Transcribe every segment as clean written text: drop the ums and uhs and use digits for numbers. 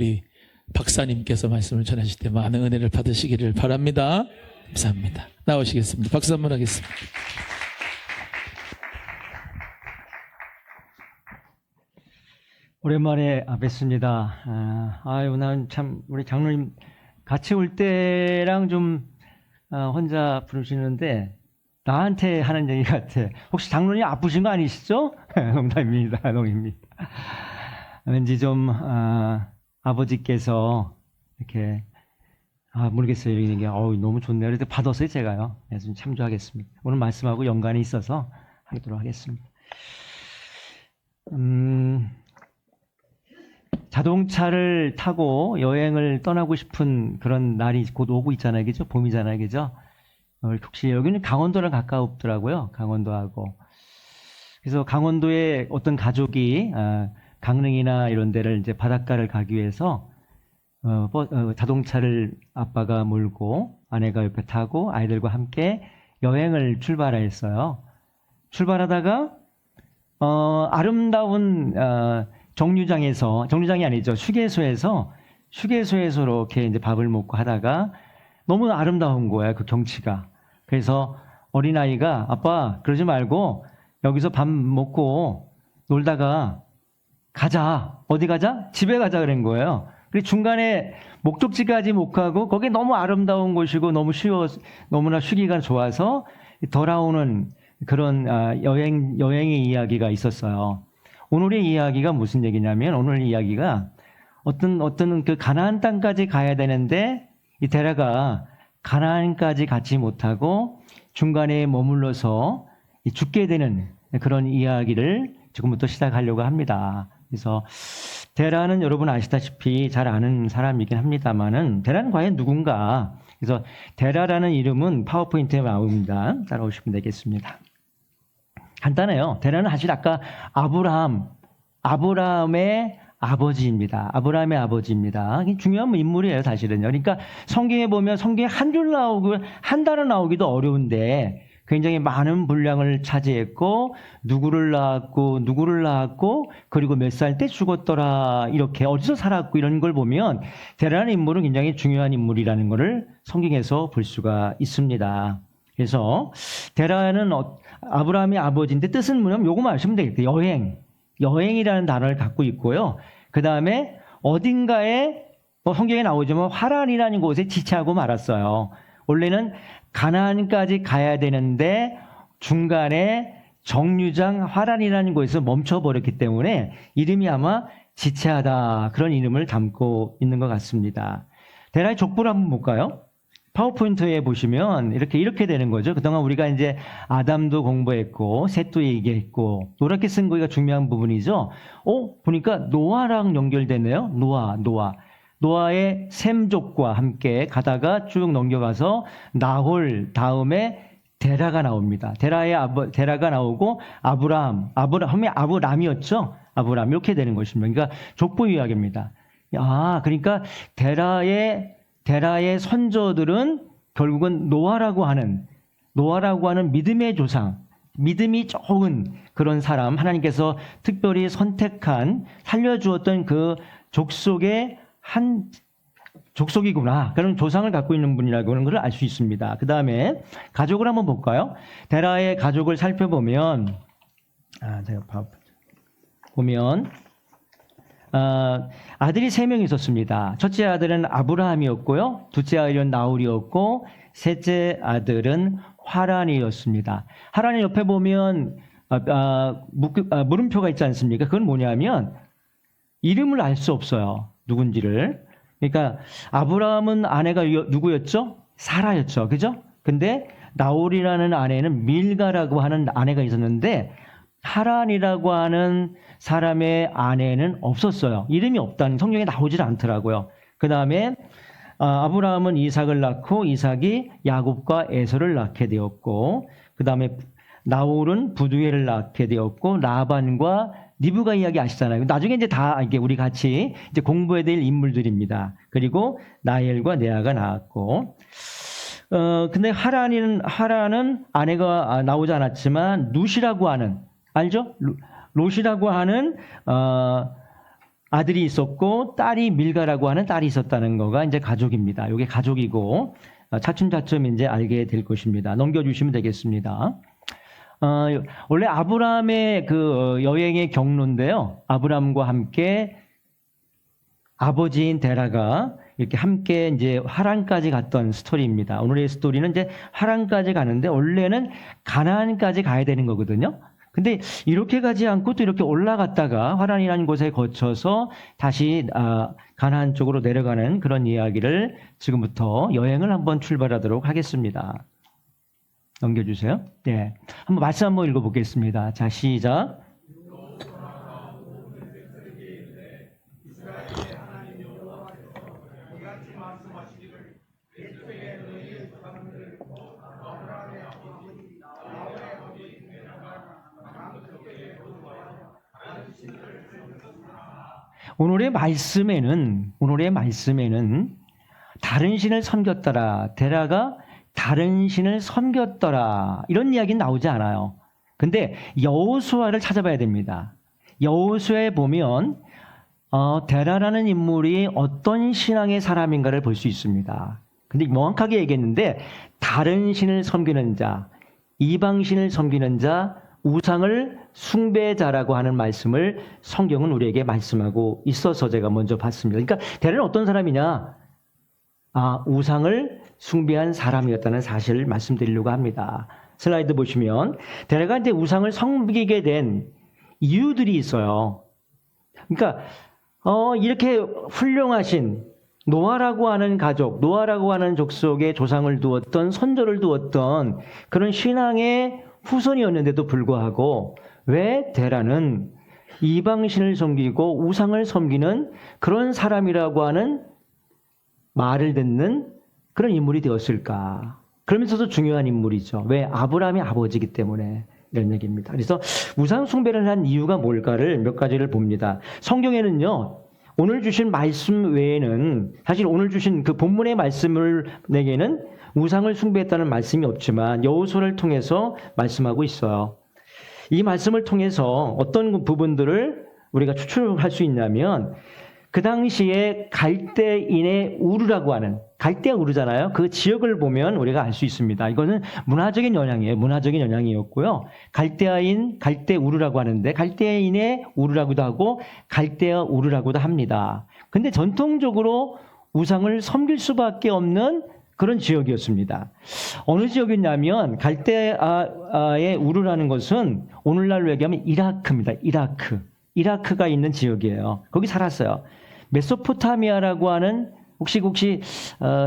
우리 박사님께서 말씀을 전하실 때 많은 은혜를 받으시기를 바랍니다. 감사합니다. 나오시겠습니다. 박수 한번 하겠습니다. 오랜만에 뵙습니다. 난 참 우리 장로님 같이 올 때랑 좀 혼자 부르시는데 나한테 하는 얘기 같아. 혹시 장로님 아프신 거 아니시죠? 농담입니다. 농입니다. 왠지 좀 아버지께서 이렇게 모르겠어요. 이런 얘기 너무 좋네요. 그래서 받았어요 제가요. 그래서 좀 참조하겠습니다. 오늘 말씀하고 연관이 있어서 하도록 하겠습니다. 자동차를 타고 여행을 떠나고 싶은 그런 날이 곧 오고 있잖아요. 그죠? 봄이잖아요. 그죠? 혹시 여기는 강원도랑 가깝더라고요. 강원도하고. 그래서 강원도에 어떤 가족이 강릉이나 이런 데를 이제 바닷가를 가기 위해서 자동차를 아빠가 몰고 아내가 옆에 타고 아이들과 함께 여행을 출발했어요. 출발하다가 아름다운 정류장이 아니죠. 휴게소에서 이렇게 이제 밥을 먹고 하다가 너무 아름다운 거야, 그 경치가. 그래서 어린아이가 아빠, 그러지 말고 여기서 밥 먹고 놀다가 가자. 어디 가자? 집에 가자 그런 거예요. 그리고 중간에 목적지까지 못 가고 거기 너무 아름다운 곳이고 너무나 쉬기가 좋아서 돌아오는 그런 여행의 이야기가 있었어요. 오늘의 이야기가 무슨 얘기냐면 오늘 이야기가 어떤 그 가나안 땅까지 가야 되는데 이 데라가 가나안까지 가지 못하고 중간에 머물러서 죽게 되는 그런 이야기를 지금부터 시작하려고 합니다. 그래서 데라는 여러분 아시다시피 잘 아는 사람이긴 합니다만은 데라는 과연 누군가? 그래서 데라라는 이름은 파워포인트에 나옵니다. 따라오시면 되겠습니다. 간단해요. 데라는 사실 아까 아브라함의 아버지입니다. 아브라함의 아버지입니다. 중요한 인물이에요, 사실은요. 그러니까 성경에 보면 성경에 한 줄 나오고 한 단어 나오기도 어려운데 굉장히 많은 분량을 차지했고 누구를 낳았고 그리고 몇 살 때 죽었더라 이렇게 어디서 살았고 이런 걸 보면 데라는 인물은 굉장히 중요한 인물이라는 것을 성경에서 볼 수가 있습니다. 그래서 데라는 아브라함의 아버지인데 뜻은 뭐냐면 요거만 아시면 되겠다. 여행이라는 단어를 갖고 있고요. 그 다음에 어딘가에 성경에 나오지만 화란이라는 곳에 지체하고 말았어요. 원래는 가나안까지 가야 되는데 중간에 정류장 화란이라는 곳에서 멈춰버렸기 때문에 이름이 아마 지체하다 그런 이름을 담고 있는 것 같습니다. 데라의 족보를 한번 볼까요? 파워포인트에 보시면 이렇게 되는 거죠. 그동안 우리가 이제 아담도 공부했고 셋도 얘기했고 노랗게 쓴 거가 중요한 부분이죠. 보니까 노아랑 연결되네요. 노아의 셈족과 함께 가다가 쭉 넘겨가서 나홀 다음에 데라가 나옵니다. 데라가 나오고 아브라함이 아브람이었죠. 아브람 이렇게 되는 것입니다. 그러니까 족보 이야기입니다. 그러니까 데라의 선조들은 결국은 노아라고 하는 믿음의 조상, 믿음이 좋은 그런 사람, 하나님께서 특별히 선택한 살려주었던 그 족속의 한 족속이구나. 그런 조상을 갖고 있는 분이라고 하는 것을 알 수 있습니다. 그 다음에 가족을 한번 볼까요? 데라의 가족을 살펴보면 아들이 3명 있었습니다. 첫째 아들은 아브라함이었고요. 둘째 아들은 나홀이었고 셋째 아들은 화란이었습니다. 하란이 옆에 보면 물음표가 있지 않습니까? 그건 뭐냐면 이름을 알 수 없어요. 누군지를. 그러니까 아브라함은 아내가 누구였죠? 사라였죠. 그죠? 근데 나홀이라는 아내는 밀가라고 하는 아내가 있었는데 하란이라고 하는 사람의 아내는 없었어요. 이름이 없다는 성경에 나오질 않더라고요. 그 다음에 아브라함은 이삭을 낳고 이삭이 야곱과 에서를 낳게 되었고 그 다음에 나홀은 부두엘을 낳게 되었고 라반과 리브가 이야기 아시잖아요. 나중에 이제 다 이게 우리 같이 이제 공부해야 될 인물들입니다. 그리고 나엘과 레아가 나왔고 근데 하란은 아내가 나오지 않았지만 룻이라고 하는 알죠? 롯이라고 하는 아들이 있었고 딸이 밀가라고 하는 딸이 있었다는 거가 이제 가족입니다. 이게 가족이고 차츰차츰 이제 알게 될 것입니다. 넘겨주시면 되겠습니다. 원래 아브라함의 그 여행의 경로인데요. 아브라함과 함께 아버지인 데라가 이렇게 함께 이제 하란까지 갔던 스토리입니다. 오늘의 스토리는 이제 하란까지 가는데 원래는 가나안까지 가야 되는 거거든요. 근데 이렇게 가지 않고 또 이렇게 올라갔다가 하란이라는 곳에 거쳐서 다시 가나안 쪽으로 내려가는 그런 이야기를 지금부터 여행을 한번 출발하도록 하겠습니다. 넘겨주세요. 네, 한번 말씀 한번 읽어보겠습니다. 자, 시작. 오늘의 말씀에는 다른 신을 섬겼더라. 데라가 다른 신을 섬겼더라. 이런 이야기는 나오지 않아요. 근데 여호수아를 찾아봐야 됩니다. 여호수아에 보면 데라라는 인물이 어떤 신앙의 사람인가를 볼 수 있습니다. 근데 명확하게 얘기했는데 다른 신을 섬기는 자, 이방신을 섬기는 자, 우상을 숭배자라고 하는 말씀을 성경은 우리에게 말씀하고 있어서 제가 먼저 봤습니다. 그러니까 데라는 어떤 사람이냐? 우상을 숭배한 사람이었다는 사실을 말씀드리려고 합니다. 슬라이드 보시면 데라가 이제 우상을 섬기게 된 이유들이 있어요. 그러니까 이렇게 훌륭하신 노아라고 하는 가족, 노아라고 하는 족속에 조상을 두었던 선조를 두었던 그런 신앙의 후손이었는데도 불구하고 왜 데라는 이방신을 섬기고 우상을 섬기는 그런 사람이라고 하는 말을 듣는 그런 인물이 되었을까? 그러면서도 중요한 인물이죠. 왜? 아브라함의 아버지이기 때문에 이런 얘기입니다. 그래서 우상 숭배를 한 이유가 뭘까를 몇 가지를 봅니다. 성경에는요. 오늘 주신 말씀 외에는 사실 오늘 주신 그 본문의 말씀을 내게는 우상을 숭배했다는 말씀이 없지만 여호수아를 통해서 말씀하고 있어요. 이 말씀을 통해서 어떤 부분들을 우리가 추출할 수 있냐면 그 당시에 갈대인의 우르라고 하는 갈대아 우르잖아요. 그 지역을 보면 우리가 알 수 있습니다. 이거는 문화적인 영향이에요. 문화적인 영향이었고요. 갈대아인 갈대 우르라고 하는데 갈대인의 우르라고도 하고 갈대아 우르라고도 합니다. 근데 전통적으로 우상을 섬길 수밖에 없는 그런 지역이었습니다. 어느 지역이냐면 갈대아의 우르라는 것은 오늘날로 얘기하면 이라크입니다. 이라크가 있는 지역이에요. 거기 살았어요. 메소포타미아라고 하는 혹시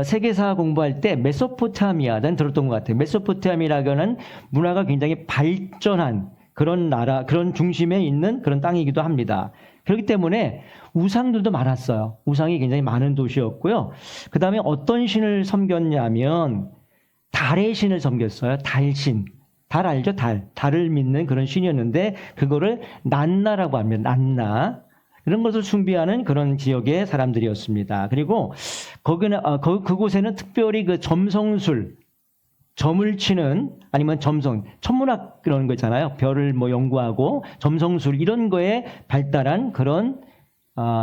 세계사 공부할 때 메소포타미아는 들었던 것 같아요. 메소포타미아라고 하는 문화가 굉장히 발전한 그런 나라, 그런 중심에 있는 그런 땅이기도 합니다. 그렇기 때문에 우상들도 많았어요. 우상이 굉장히 많은 도시였고요. 그 다음에 어떤 신을 섬겼냐면 달의 신을 섬겼어요. 달신. 달 알죠? 달을 믿는 그런 신이었는데 그거를 난나라고 합니다. 난나. 그런 것을 숭배하는 그런 지역의 사람들이었습니다. 그리고 거기는 그곳에는 특별히 그 점성술, 점을 치는 아니면 천문학 그런 거 있잖아요. 별을 연구하고 점성술 이런 거에 발달한 그런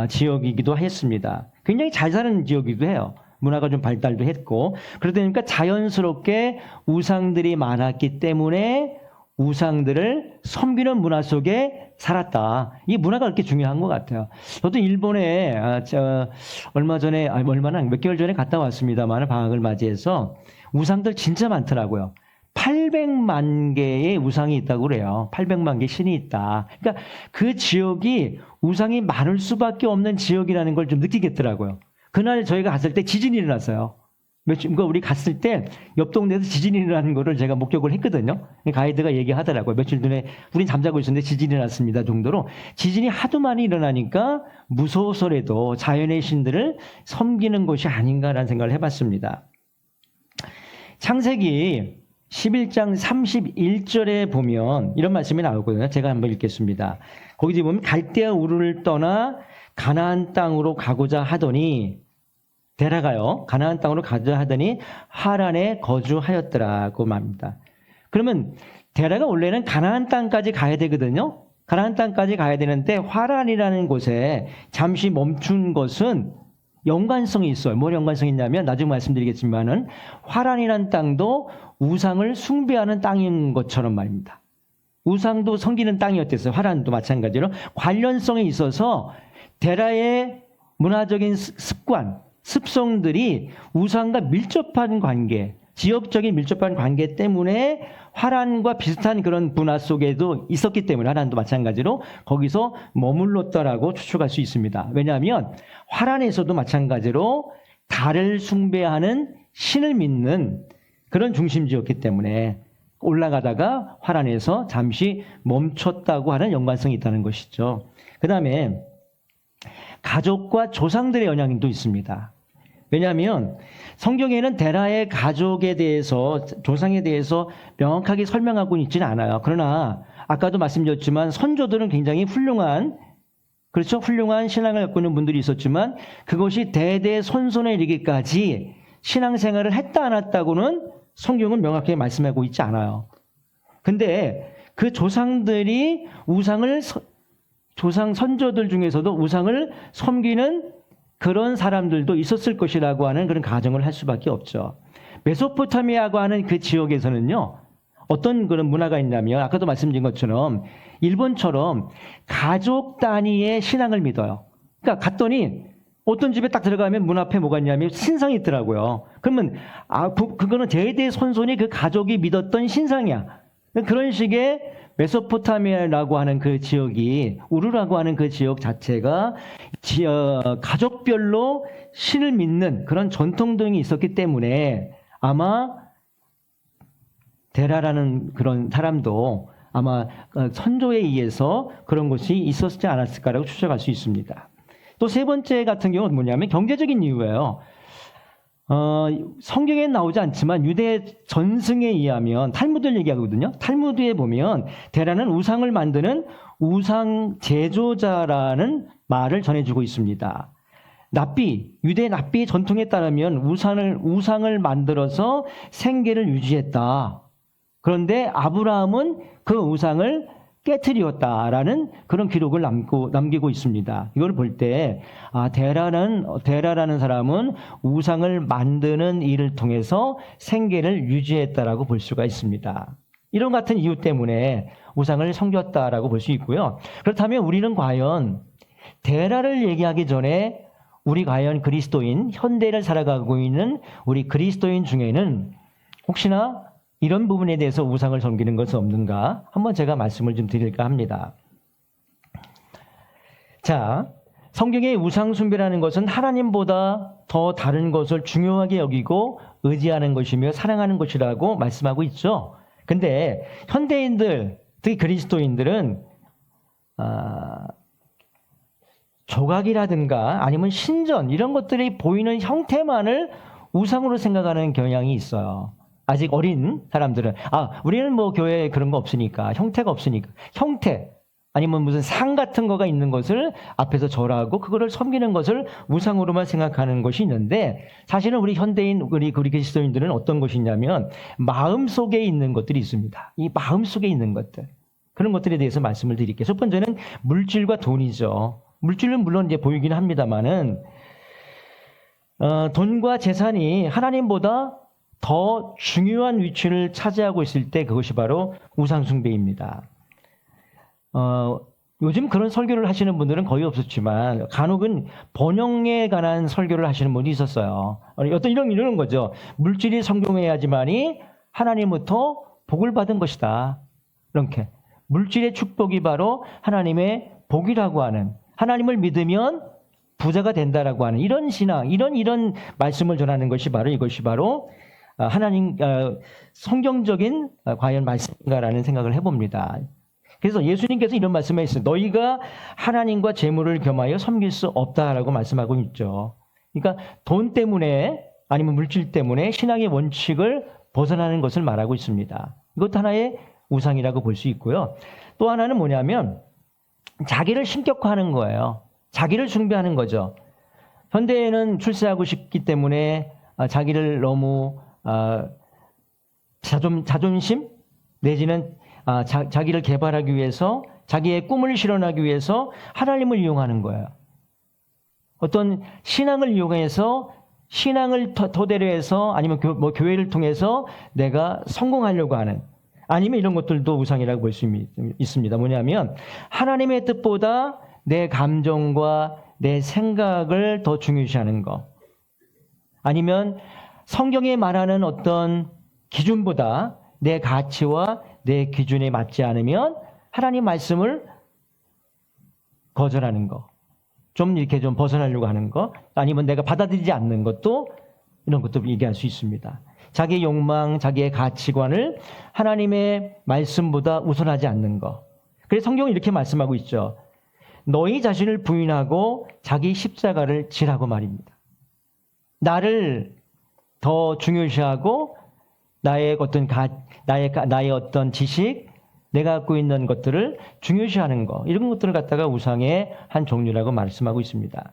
지역이기도 했습니다. 굉장히 잘 사는 지역이기도 해요. 문화가 좀 발달도 했고 그러다 보니까 자연스럽게 우상들이 많았기 때문에 우상들을 섬기는 문화 속에 살았다. 이 문화가 그렇게 중요한 것 같아요. 저도 일본에 몇 개월 전에 갔다 왔습니다만 방학을 맞이해서 우상들 진짜 많더라고요. 800만 개의 우상이 있다고 그래요. 800만 개의 신이 있다. 그러니까 그 지역이 우상이 많을 수밖에 없는 지역이라는 걸 좀 느끼겠더라고요. 그날 저희가 갔을 때 지진이 일어났어요. 그러니까 우리 갔을 때 옆 동네에서 지진이 일어나는 거를 제가 목격을 했거든요. 가이드가 얘기하더라고요. 며칠 전에 우린 잠자고 있었는데 지진이 일어났습니다 정도로. 지진이 하도 많이 일어나니까 무서워서라도 자연의 신들을 섬기는 것이 아닌가라는 생각을 해봤습니다. 창세기 11장 31절에 보면 이런 말씀이 나오거든요. 제가 한번 읽겠습니다. 거기 보면 갈대아 우르를 떠나 가나안 땅으로 가고자 하더니 데라가요. 가나안 땅으로 가고자 하더니 하란에 거주하였더라고 말합니다. 그러면 데라가 원래는 가나안 땅까지 가야 되거든요. 가나안 땅까지 가야 되는데 화란이라는 곳에 잠시 멈춘 것은 연관성이 있어요. 뭘 연관성이 있냐면 나중에 말씀드리겠지만은 화란이라는 땅도 우상을 숭배하는 땅인 것처럼 말입니다. 우상도 섬기는 땅이었댔어요. 화란도 마찬가지로 관련성이 있어서 데라의 문화적인 습관, 습성들이 우상과 밀접한 관계, 지역적인 밀접한 관계 때문에 화란과 비슷한 그런 문화 속에도 있었기 때문에 화란도 마찬가지로 거기서 머물렀다라고 추측할 수 있습니다. 왜냐하면 화란에서도 마찬가지로 달을 숭배하는 신을 믿는 그런 중심지였기 때문에 올라가다가 화란에서 잠시 멈췄다고 하는 연관성이 있다는 것이죠. 그 다음에 가족과 조상들의 영향도 있습니다. 왜냐하면 성경에는 데라의 가족에 대해서, 조상에 대해서 명확하게 설명하고 있지는 않아요. 그러나 아까도 말씀드렸지만 선조들은 굉장히 훌륭한, 그렇죠? 훌륭한 신앙을 갖고 있는 분들이 있었지만 그것이 대대손손에 이르기까지 신앙생활을 했다 안 했다고는 성경은 명확하게 말씀하고 있지 않아요. 근데 그 조상들이 조상 선조들 중에서도 우상을 섬기는 그런 사람들도 있었을 것이라고 하는 그런 가정을 할 수밖에 없죠. 메소포타미아라고 하는 그 지역에서는요, 어떤 그런 문화가 있냐면 아까도 말씀드린 것처럼 일본처럼 가족 단위의 신앙을 믿어요. 그러니까 갔더니 어떤 집에 딱 들어가면 문 앞에 뭐가 있냐면 신상이 있더라고요. 그러면 그거는 대대손손이 그 가족이 믿었던 신상이야. 그런 식의 메소포타미아라고 하는 그 지역이, 우르라고 하는 그 지역 자체가 가족별로 신을 믿는 그런 전통 등이 있었기 때문에 아마 데라라는 그런 사람도 아마 선조에 의해서 그런 것이 있었지 않았을까라고 추측할 수 있습니다. 또 세 번째 같은 경우는 뭐냐면 경제적인 이유예요. 성경에 나오지 않지만 유대 전승에 의하면 탈무드를 얘기하거든요. 탈무드에 보면 데라는 우상을 만드는 우상 제조자라는 말을 전해주고 있습니다. 유대 납비의 전통에 따르면 우상을 만들어서 생계를 유지했다. 그런데 아브라함은 그 우상을 깨트리었다라는 그런 기록을 남기고 있습니다. 이걸 볼 때 데라라는 사람은 우상을 만드는 일을 통해서 생계를 유지했다라고 볼 수가 있습니다. 이런 같은 이유 때문에 우상을 섬겼다라고 볼 수 있고요. 그렇다면 우리는 과연 데라를 얘기하기 전에 우리 과연 그리스도인, 현대를 살아가고 있는 우리 그리스도인 중에는 혹시나 이런 부분에 대해서 우상을 섬기는 것은 없는가? 한번 제가 말씀을 좀 드릴까 합니다. 자, 성경의 우상 숭배라는 것은 하나님보다 더 다른 것을 중요하게 여기고 의지하는 것이며 사랑하는 것이라고 말씀하고 있죠. 근데 현대인들, 특히 그리스도인들은 조각이라든가 아니면 신전 이런 것들이 보이는 형태만을 우상으로 생각하는 경향이 있어요. 아직 어린 사람들은 우리는 뭐 교회에 그런 거 없으니까, 형태가 없으니까, 형태 아니면 무슨 상 같은 거가 있는 것을 앞에서 절하고 그거를 섬기는 것을 우상으로만 생각하는 것이 있는데, 사실은 우리 현대인, 우리 그리스도인들은 어떤 것이냐면 마음속에 있는 것들이 있습니다. 이 마음속에 있는 것들, 그런 것들에 대해서 말씀을 드릴게요. 첫 번째는 물질과 돈이죠. 물질은 물론 이제 보이긴 합니다만은 돈과 재산이 하나님보다 더 중요한 위치를 차지하고 있을 때 그것이 바로 우상숭배입니다. 요즘 그런 설교를 하시는 분들은 거의 없었지만 간혹은 번영에 관한 설교를 하시는 분이 있었어요. 어떤 이런 거죠. 물질이 성공해야지만이 하나님부터 복을 받은 것이다. 이렇게 물질의 축복이 바로 하나님의 복이라고 하는, 하나님을 믿으면 부자가 된다라고 하는 이런 신앙, 이런 말씀을 전하는 것이 바로 이것이 바로 하나님 성경적인 과연 말씀인가라는 생각을 해봅니다. 그래서 예수님께서 이런 말씀을 했어요. 너희가 하나님과 재물을 겸하여 섬길 수 없다라고 말씀하고 있죠. 그러니까 돈 때문에 아니면 물질 때문에 신앙의 원칙을 벗어나는 것을 말하고 있습니다. 이것도 하나의 우상이라고 볼 수 있고요. 또 하나는 뭐냐면 자기를 신격화하는 거예요. 자기를 숭배하는 거죠. 현대에는 출세하고 싶기 때문에 자기를 너무 자존심 내지는 자기를 개발하기 위해서 자기의 꿈을 실현하기 위해서 하나님을 이용하는 거예요. 어떤 신앙을 이용해서 신앙을 토대로 해서 아니면 교회를 통해서 내가 성공하려고 하는, 아니면 이런 것들도 우상이라고 볼 수 있습니다. 뭐냐면 하나님의 뜻보다 내 감정과 내 생각을 더 중요시하는 것, 아니면 성경에 말하는 어떤 기준보다 내 가치와 내 기준에 맞지 않으면 하나님 말씀을 거절하는 것, 좀 이렇게 좀 벗어나려고 하는 것, 아니면 내가 받아들이지 않는 것도, 이런 것도 얘기할 수 있습니다. 자기의 욕망, 자기의 가치관을 하나님의 말씀보다 우선하지 않는 것. 그래서 성경은 이렇게 말씀하고 있죠. 너희 자신을 부인하고 자기 십자가를 지라고 말입니다. 나를 더 중요시하고 나의 어떤 지식, 내가 갖고 있는 것들을 중요시하는 것, 이런 것들을 갖다가 우상의 한 종류라고 말씀하고 있습니다.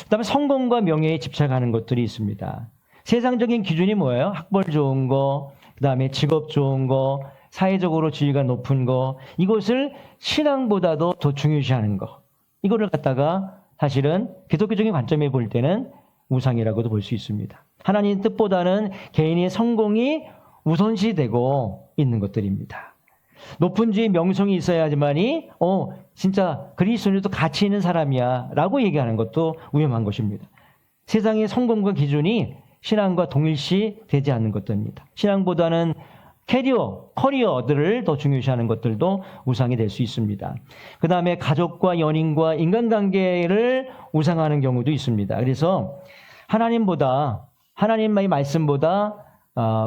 그다음에 성공과 명예에 집착하는 것들이 있습니다. 세상적인 기준이 뭐예요? 학벌 좋은 거, 그다음에 직업 좋은 거, 사회적으로 지위가 높은 거, 이것을 신앙보다도 더 중요시하는 거, 이거를 갖다가 사실은 기독교적인 관점에 볼 때는 우상이라고도 볼 수 있습니다. 하나님 뜻보다는 개인의 성공이 우선시되고 있는 것들입니다. 높은 지위 명성이 있어야지만이 진짜 그리스도인도 가치 있는 사람이야 라고 얘기하는 것도 위험한 것입니다. 세상의 성공과 기준이 신앙과 동일시 되지 않는 것들입니다. 신앙보다는 커리어들을 더 중요시하는 것들도 우상이 될 수 있습니다. 그 다음에 가족과 연인과 인간관계를 우상하는 경우도 있습니다. 그래서 하나님의 말씀보다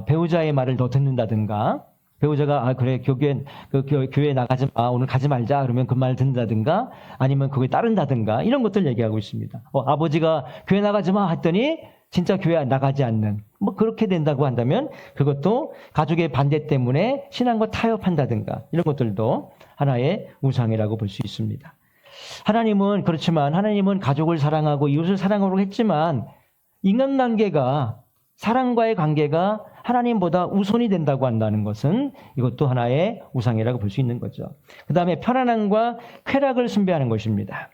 배우자의 말을 더 듣는다든가, 배우자가 그래 교회 나가지 마, 오늘 가지 말자 그러면 그 말 듣는다든가, 아니면 그거에 따른다든가, 이런 것들 얘기하고 있습니다. 아버지가 교회 나가지 마 했더니 진짜 교회 나가지 않는, 그렇게 된다고 한다면 그것도 가족의 반대 때문에 신앙과 타협한다든가, 이런 것들도 하나의 우상이라고 볼 수 있습니다. 하나님은 가족을 사랑하고 이웃을 사랑하라고 했지만 인간관계가, 사랑과의 관계가 하나님보다 우선이 된다고 한다는 것은 이것도 하나의 우상이라고 볼 수 있는 거죠. 그 다음에 편안함과 쾌락을 숭배하는 것입니다.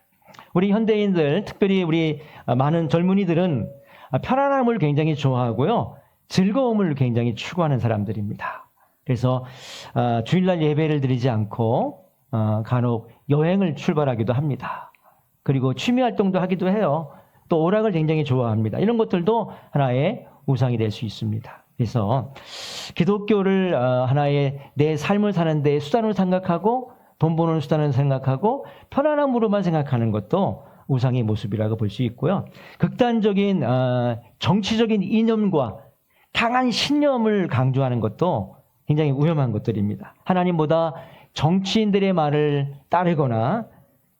우리 현대인들, 특별히 우리 많은 젊은이들은 편안함을 굉장히 좋아하고요, 즐거움을 굉장히 추구하는 사람들입니다. 그래서 주일날 예배를 드리지 않고 간혹 여행을 출발하기도 합니다. 그리고 취미 활동도 하기도 해요. 또 오락을 굉장히 좋아합니다. 이런 것들도 하나의 우상이 될 수 있습니다. 그래서 기독교를 하나의 내 삶을 사는 데 수단으로 생각하고, 돈 버는 수단으로 생각하고, 편안함으로만 생각하는 것도 우상의 모습이라고 볼 수 있고요. 극단적인 정치적인 이념과 강한 신념을 강조하는 것도 굉장히 위험한 것들입니다. 하나님보다 정치인들의 말을 따르거나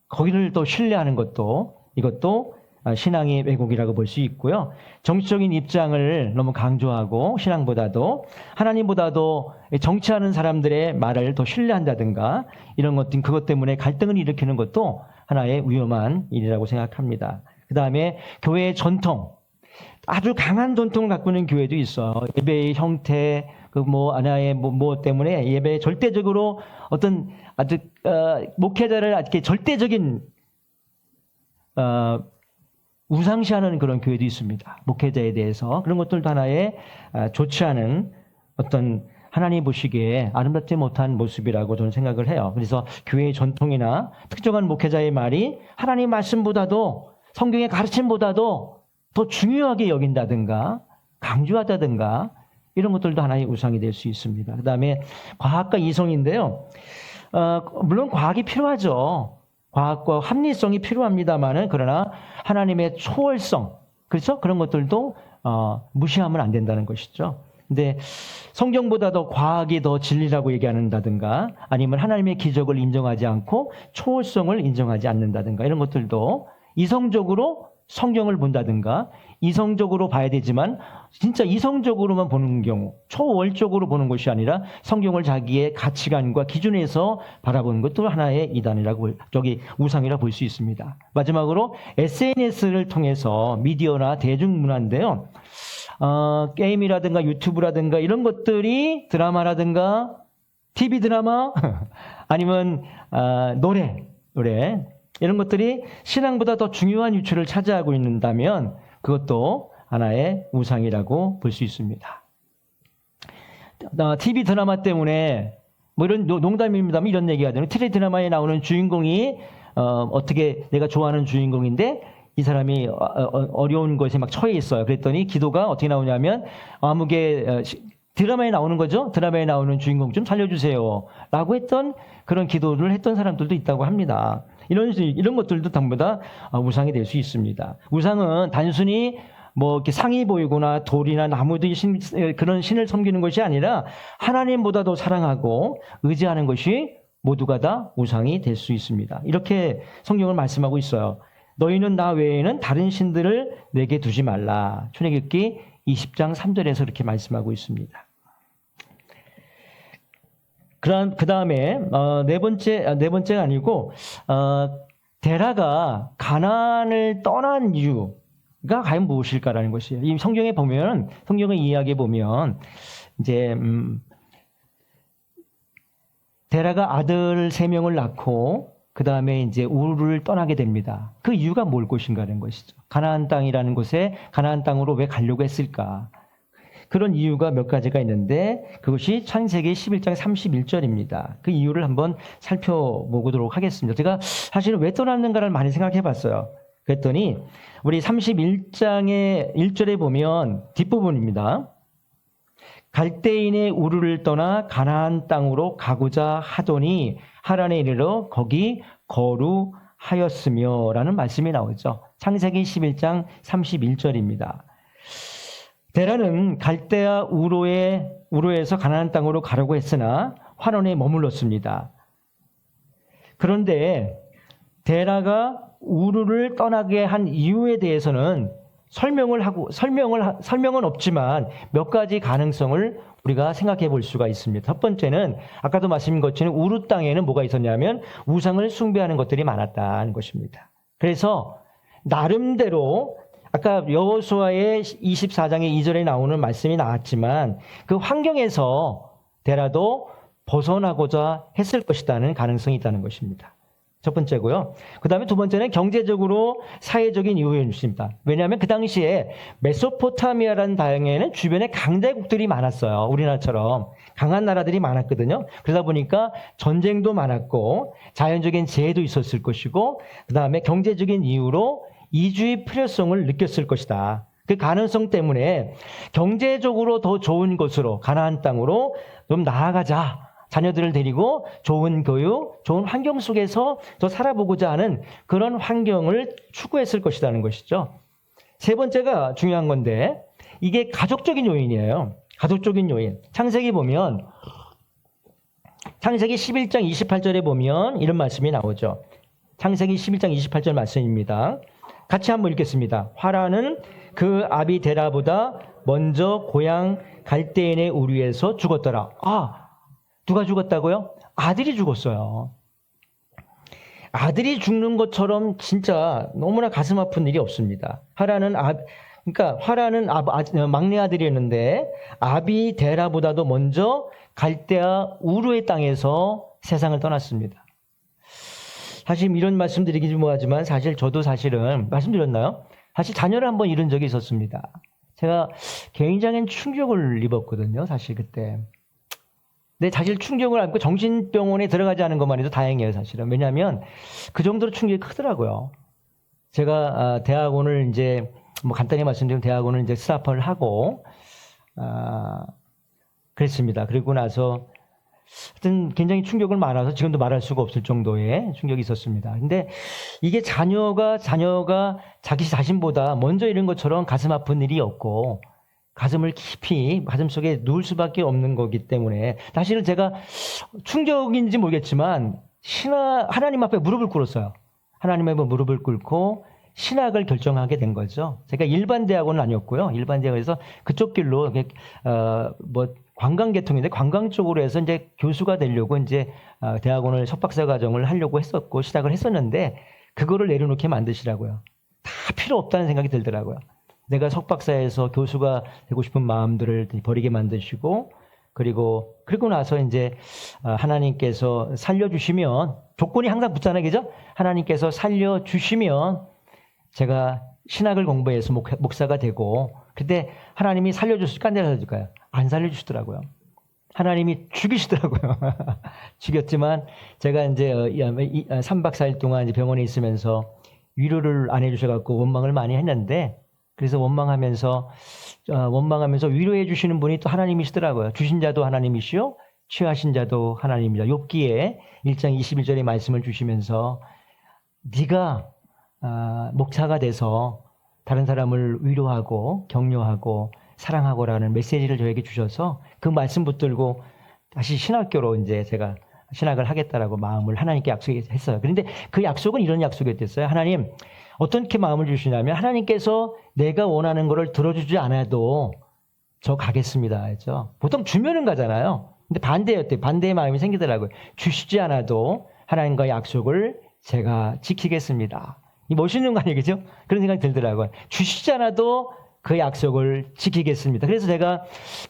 거기를 또 신뢰하는 것도, 이것도 신앙의 왜곡이라고 볼 수 있고요. 정치적인 입장을 너무 강조하고 신앙보다도, 하나님보다도 정치하는 사람들의 말을 더 신뢰한다든가, 이런 것들, 그것 때문에 갈등을 일으키는 것도 하나의 위험한 일이라고 생각합니다. 그 다음에 교회의 전통, 아주 강한 전통을 갖고 있는 교회도 있어요. 예배의 형태, 하나의 때문에 예배에 절대적으로 어떤 아주 목회자를 이렇게 절대적인 우상시하는 그런 교회도 있습니다. 목회자에 대해서. 그런 것들도 하나의 좋지 않은 어떤 하나님 보시기에 아름답지 못한 모습이라고 저는 생각을 해요. 그래서 교회의 전통이나 특정한 목회자의 말이 하나님 말씀보다도, 성경의 가르침보다도 더 중요하게 여긴다든가 강조하다든가, 이런 것들도 하나의 우상이 될 수 있습니다. 그 다음에 과학과 이성인데요. 물론 과학이 필요하죠. 과학과 합리성이 필요합니다만은, 그러나 하나님의 초월성, 그렇죠? 그런 것들도 무시하면 안 된다는 것이죠. 근데 성경보다도 과학이 더 진리라고 얘기한다든가, 아니면 하나님의 기적을 인정하지 않고 초월성을 인정하지 않는다든가, 이런 것들도 이성적으로 성경을 본다든가, 이성적으로 봐야 되지만 진짜 이성적으로만 보는 경우, 초월적으로 보는 것이 아니라 성경을 자기의 가치관과 기준에서 바라보는 것도 하나의 우상이라고 볼 수 있습니다. 마지막으로 SNS를 통해서 미디어나 대중문화인데요. 게임이라든가 유튜브라든가 이런 것들이, 드라마라든가 TV 드라마 아니면 노래 이런 것들이 신앙보다 더 중요한 위치를 차지하고 있다면 그것도 하나의 우상이라고 볼 수 있습니다. TV 드라마 때문에 뭐 이런 농담입니다만 이런 얘기가 되는 TV 드라마에 나오는 주인공이 어떻게 내가 좋아하는 주인공인데 이 사람이 어려운 것에 막 처해 있어요. 그랬더니 기도가 어떻게 나오냐면 아무개 드라마에 나오는 거죠. 드라마에 나오는 주인공 좀 살려주세요. 라고 했던 그런 기도를 했던 사람들도 있다고 합니다. 이런 것들도 전부 다 우상이 될 수 있습니다. 우상은 단순히 뭐 이렇게 상이 보이거나 돌이나 나무들이 그런 신을 섬기는 것이 아니라 하나님보다 더 사랑하고 의지하는 것이 모두가 다 우상이 될 수 있습니다. 이렇게 성경을 말씀하고 있어요. 너희는 나 외에는 다른 신들을 내게 두지 말라. 출애굽기 20장 3절에서 그렇게 말씀하고 있습니다. 그 다음에 네 번째가 아니고 데라가 가나안을 떠난 이유가 과연 무엇일까라는 것이에요. 이 성경을 이야기해 보면 이제 데라가 아들 3명을 낳고 그 다음에 이제 우르를 떠나게 됩니다. 그 이유가 뭘 것인가라는 것이죠. 가나안 땅이라는 곳에 가나안 땅으로 왜 가려고 했을까? 그런 이유가 몇 가지가 있는데 그것이 창세기 11장 31절입니다. 그 이유를 한번 살펴보도록 하겠습니다. 제가 사실은 왜 떠났는가를 많이 생각해 봤어요. 그랬더니 우리 31장의 1절에 보면 뒷부분입니다. 갈대인의 우르를 떠나 가나안 땅으로 가고자 하더니 하란에 이르러 거기 거루하였으며 라는 말씀이 나오죠. 창세기 11장 31절입니다. 데라는 갈대아 우로에서 가나안 땅으로 가려고 했으나 화론에 머물렀습니다. 그런데 데라가 우르를 떠나게 한 이유에 대해서는 설명은 없지만 몇 가지 가능성을 우리가 생각해 볼 수가 있습니다. 첫 번째는 아까도 말씀드린 것처럼 우르 땅에는 뭐가 있었냐면 우상을 숭배하는 것들이 많았다는 것입니다. 그래서 나름대로 아까 여호수아의 24장의 2절에 나오는 말씀이 나왔지만 그 환경에서 데라도 벗어나고자 했을 것이라는 가능성이 있다는 것입니다. 첫 번째고요. 그 다음에 두 번째는 경제적으로 사회적인 이유였습니다. 왜냐하면 그 당시에 메소포타미아라는 땅에는 주변에 강대국들이 많았어요. 우리나라처럼 강한 나라들이 많았거든요. 그러다 보니까 전쟁도 많았고 자연적인 재해도 있었을 것이고 그 다음에 경제적인 이유로 이주의 필요성을 느꼈을 것이다. 그 가능성 때문에 경제적으로 더 좋은 곳으로 가나안 땅으로 좀 나아가자. 자녀들을 데리고 좋은 교육, 좋은 환경 속에서 더 살아보고자 하는 그런 환경을 추구했을 것이라는 것이죠. 세 번째가 중요한 건데 이게 가족적인 요인이에요. 가족적인 요인. 창세기 보면 창세기 11장 28절에 보면 이런 말씀이 나오죠. 창세기 11장 28절 말씀입니다. 같이 한번 읽겠습니다. 화라는 그 아비 데라보다 먼저 고향 갈대인의 우리에서 죽었더라. 누가 죽었다고요? 아들이 죽었어요. 아들이 죽는 것처럼 진짜 너무나 가슴 아픈 일이 없습니다. 화라는 막내 아들이었는데 아비 데라보다도 먼저 갈대아 우르의 땅에서 세상을 떠났습니다. 사실 이런 말씀 드리기 뭐하지만 저도 사실은 말씀드렸나요? 사실 자녀를 한번 잃은 적이 있었습니다. 제가 굉장히 충격을 입었거든요. 사실 그때. 근데 사실 충격을 안고 정신병원에 들어가지 않은 것만 해도 다행이에요, 사실은. 왜냐하면 그 정도로 충격이 크더라고요. 제가 대학원을 이제 뭐 간단히 말씀드리면 대학원을 이제 스탑을 하고 그랬습니다. 그리고 나서 하여튼 굉장히 충격을 많아서 지금도 말할 수가 없을 정도의 충격이 있었습니다. 근데 이게 자녀가 자기 자신보다 먼저 잃은 것처럼 가슴 아픈 일이 없고 가슴을 깊이 가슴속에 누울 수밖에 없는 거기 때문에 사실은 제가 충격인지 모르겠지만 하나님 앞에 무릎을 꿇었어요. 하나님 앞에 무릎을 꿇고 신학을 결정하게 된 거죠. 제가 일반 대학원은 아니었고요. 일반 대학에서 그쪽 길로 관광 계통인데 관광 쪽으로 해서 이제 교수가 되려고 이제 대학원을 석박사 과정을 하려고 했었고 시작을 했었는데 그거를 내려놓게 만드시라고요. 다 필요 없다는 생각이 들더라고요. 내가 석박사에서 교수가 되고 싶은 마음들을 버리게 만드시고 그리고 나서 이제 하나님께서 살려주시면, 조건이 항상 붙잖아요, 그죠? 하나님께서 살려주시면 제가 신학을 공부해서 목사가 되고, 그때 하나님이 살려줬을까, 안 살려줄까요? 안 살려주시더라고요. 하나님이 죽이시더라고요. 죽였지만 제가 이제 3박 4일 동안 이제 병원에 있으면서 위로를 안 해주셔갖고 원망을 많이 했는데, 그래서 원망하면서 위로해 주시는 분이 또 하나님이시더라고요. 주신 자도 하나님이시요 취하신 자도 하나님이다. 욥기에 1장 21절의 말씀을 주시면서 네가 목사가 돼서 다른 사람을 위로하고 격려하고 사랑하고라는 메시지를 저에게 주셔서 그 말씀 붙들고 다시 신학교로 이제 제가 신학을 하겠다라고 마음을 하나님께 약속했어요. 그런데 그 약속은 이런 약속이었어요. 하나님, 어떻게 마음을 주시냐면 하나님께서 내가 원하는 거를 들어주지 않아도 저 가겠습니다 했죠. 보통 주면은 가잖아요. 근데 반대였대요. 반대의 마음이 생기더라고요. 주시지 않아도 하나님과의 약속을 제가 지키겠습니다. 이 멋있는 거 아니겠죠? 그런 생각이 들더라고요. 주시지 않아도 그 약속을 지키겠습니다. 그래서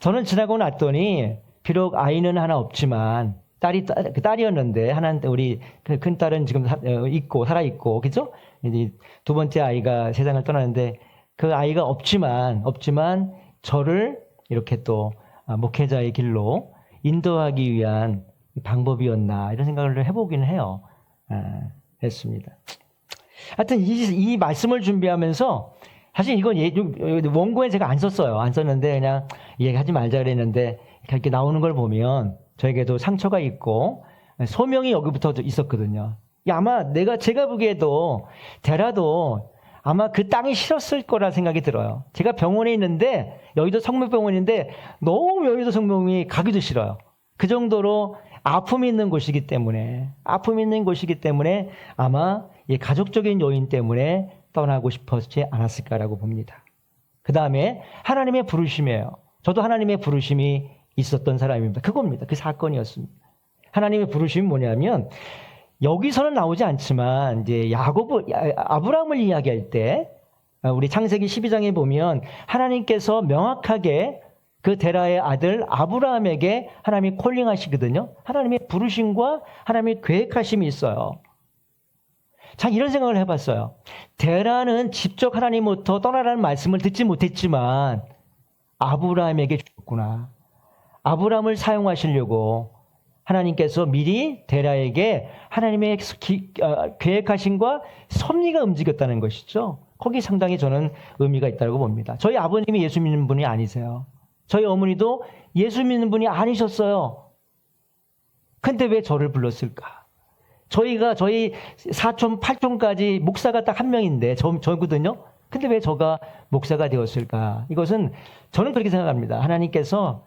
저는 지나고 났더니 비록 아이는 하나 없지만 딸이었는데 우리 큰 딸은 지금 살아 있고, 그죠? 이제 두 번째 아이가 세상을 떠나는데 그 아이가 없지만 저를 이렇게 또 목회자의 길로 인도하기 위한 방법이었나 이런 생각을 해보긴 해요. 했습니다. 하여튼 이 말씀을 준비하면서 사실 이건 원고에 제가 안 썼어요. 안 썼는데 그냥 얘기하지 말자 그랬는데 이렇게 나오는 걸 보면 저에게도 상처가 있고 소명이 여기부터 있었거든요. 아마 제가 보기에도 데라도 아마 그 땅이 싫었을 거라 생각이 들어요. 제가 병원에 있는데 여의도 성모병원인데 너무 여의도 성모병원이 가기도 싫어요. 그 정도로 아픔이 있는 곳이기 때문에 아마 이 가족적인 요인 때문에 떠나고 싶었지 않았을까라고 봅니다. 그 다음에 하나님의 부르심이에요. 저도 하나님의 부르심이 있었던 사람입니다. 그겁니다. 그 사건이었습니다. 하나님의 부르심이 뭐냐면 여기서는 나오지 않지만 이제 아브라함을 이야기할 때 우리 창세기 12장에 보면 하나님께서 명확하게 그 데라의 아들 아브라함에게 하나님이 콜링하시거든요. 하나님의 부르심과 하나님의 계획하심이 있어요. 자, 이런 생각을 해봤어요. 데라는 직접 하나님부터 떠나라는 말씀을 듣지 못했지만 아브라함에게 주셨구나. 아브라함을 사용하시려고 하나님께서 미리 데라에게 하나님의 계획하심과 섭리가 움직였다는 것이죠. 거기 상당히 저는 의미가 있다고 봅니다. 저희 아버님이 예수 믿는 분이 아니세요. 저희 어머니도 예수 믿는 분이 아니셨어요. 근데 왜 저를 불렀을까? 저희 사촌, 팔촌까지 목사가 딱 한 명인데 저거든요. 근데 왜 저가 목사가 되었을까? 이것은 저는 그렇게 생각합니다. 하나님께서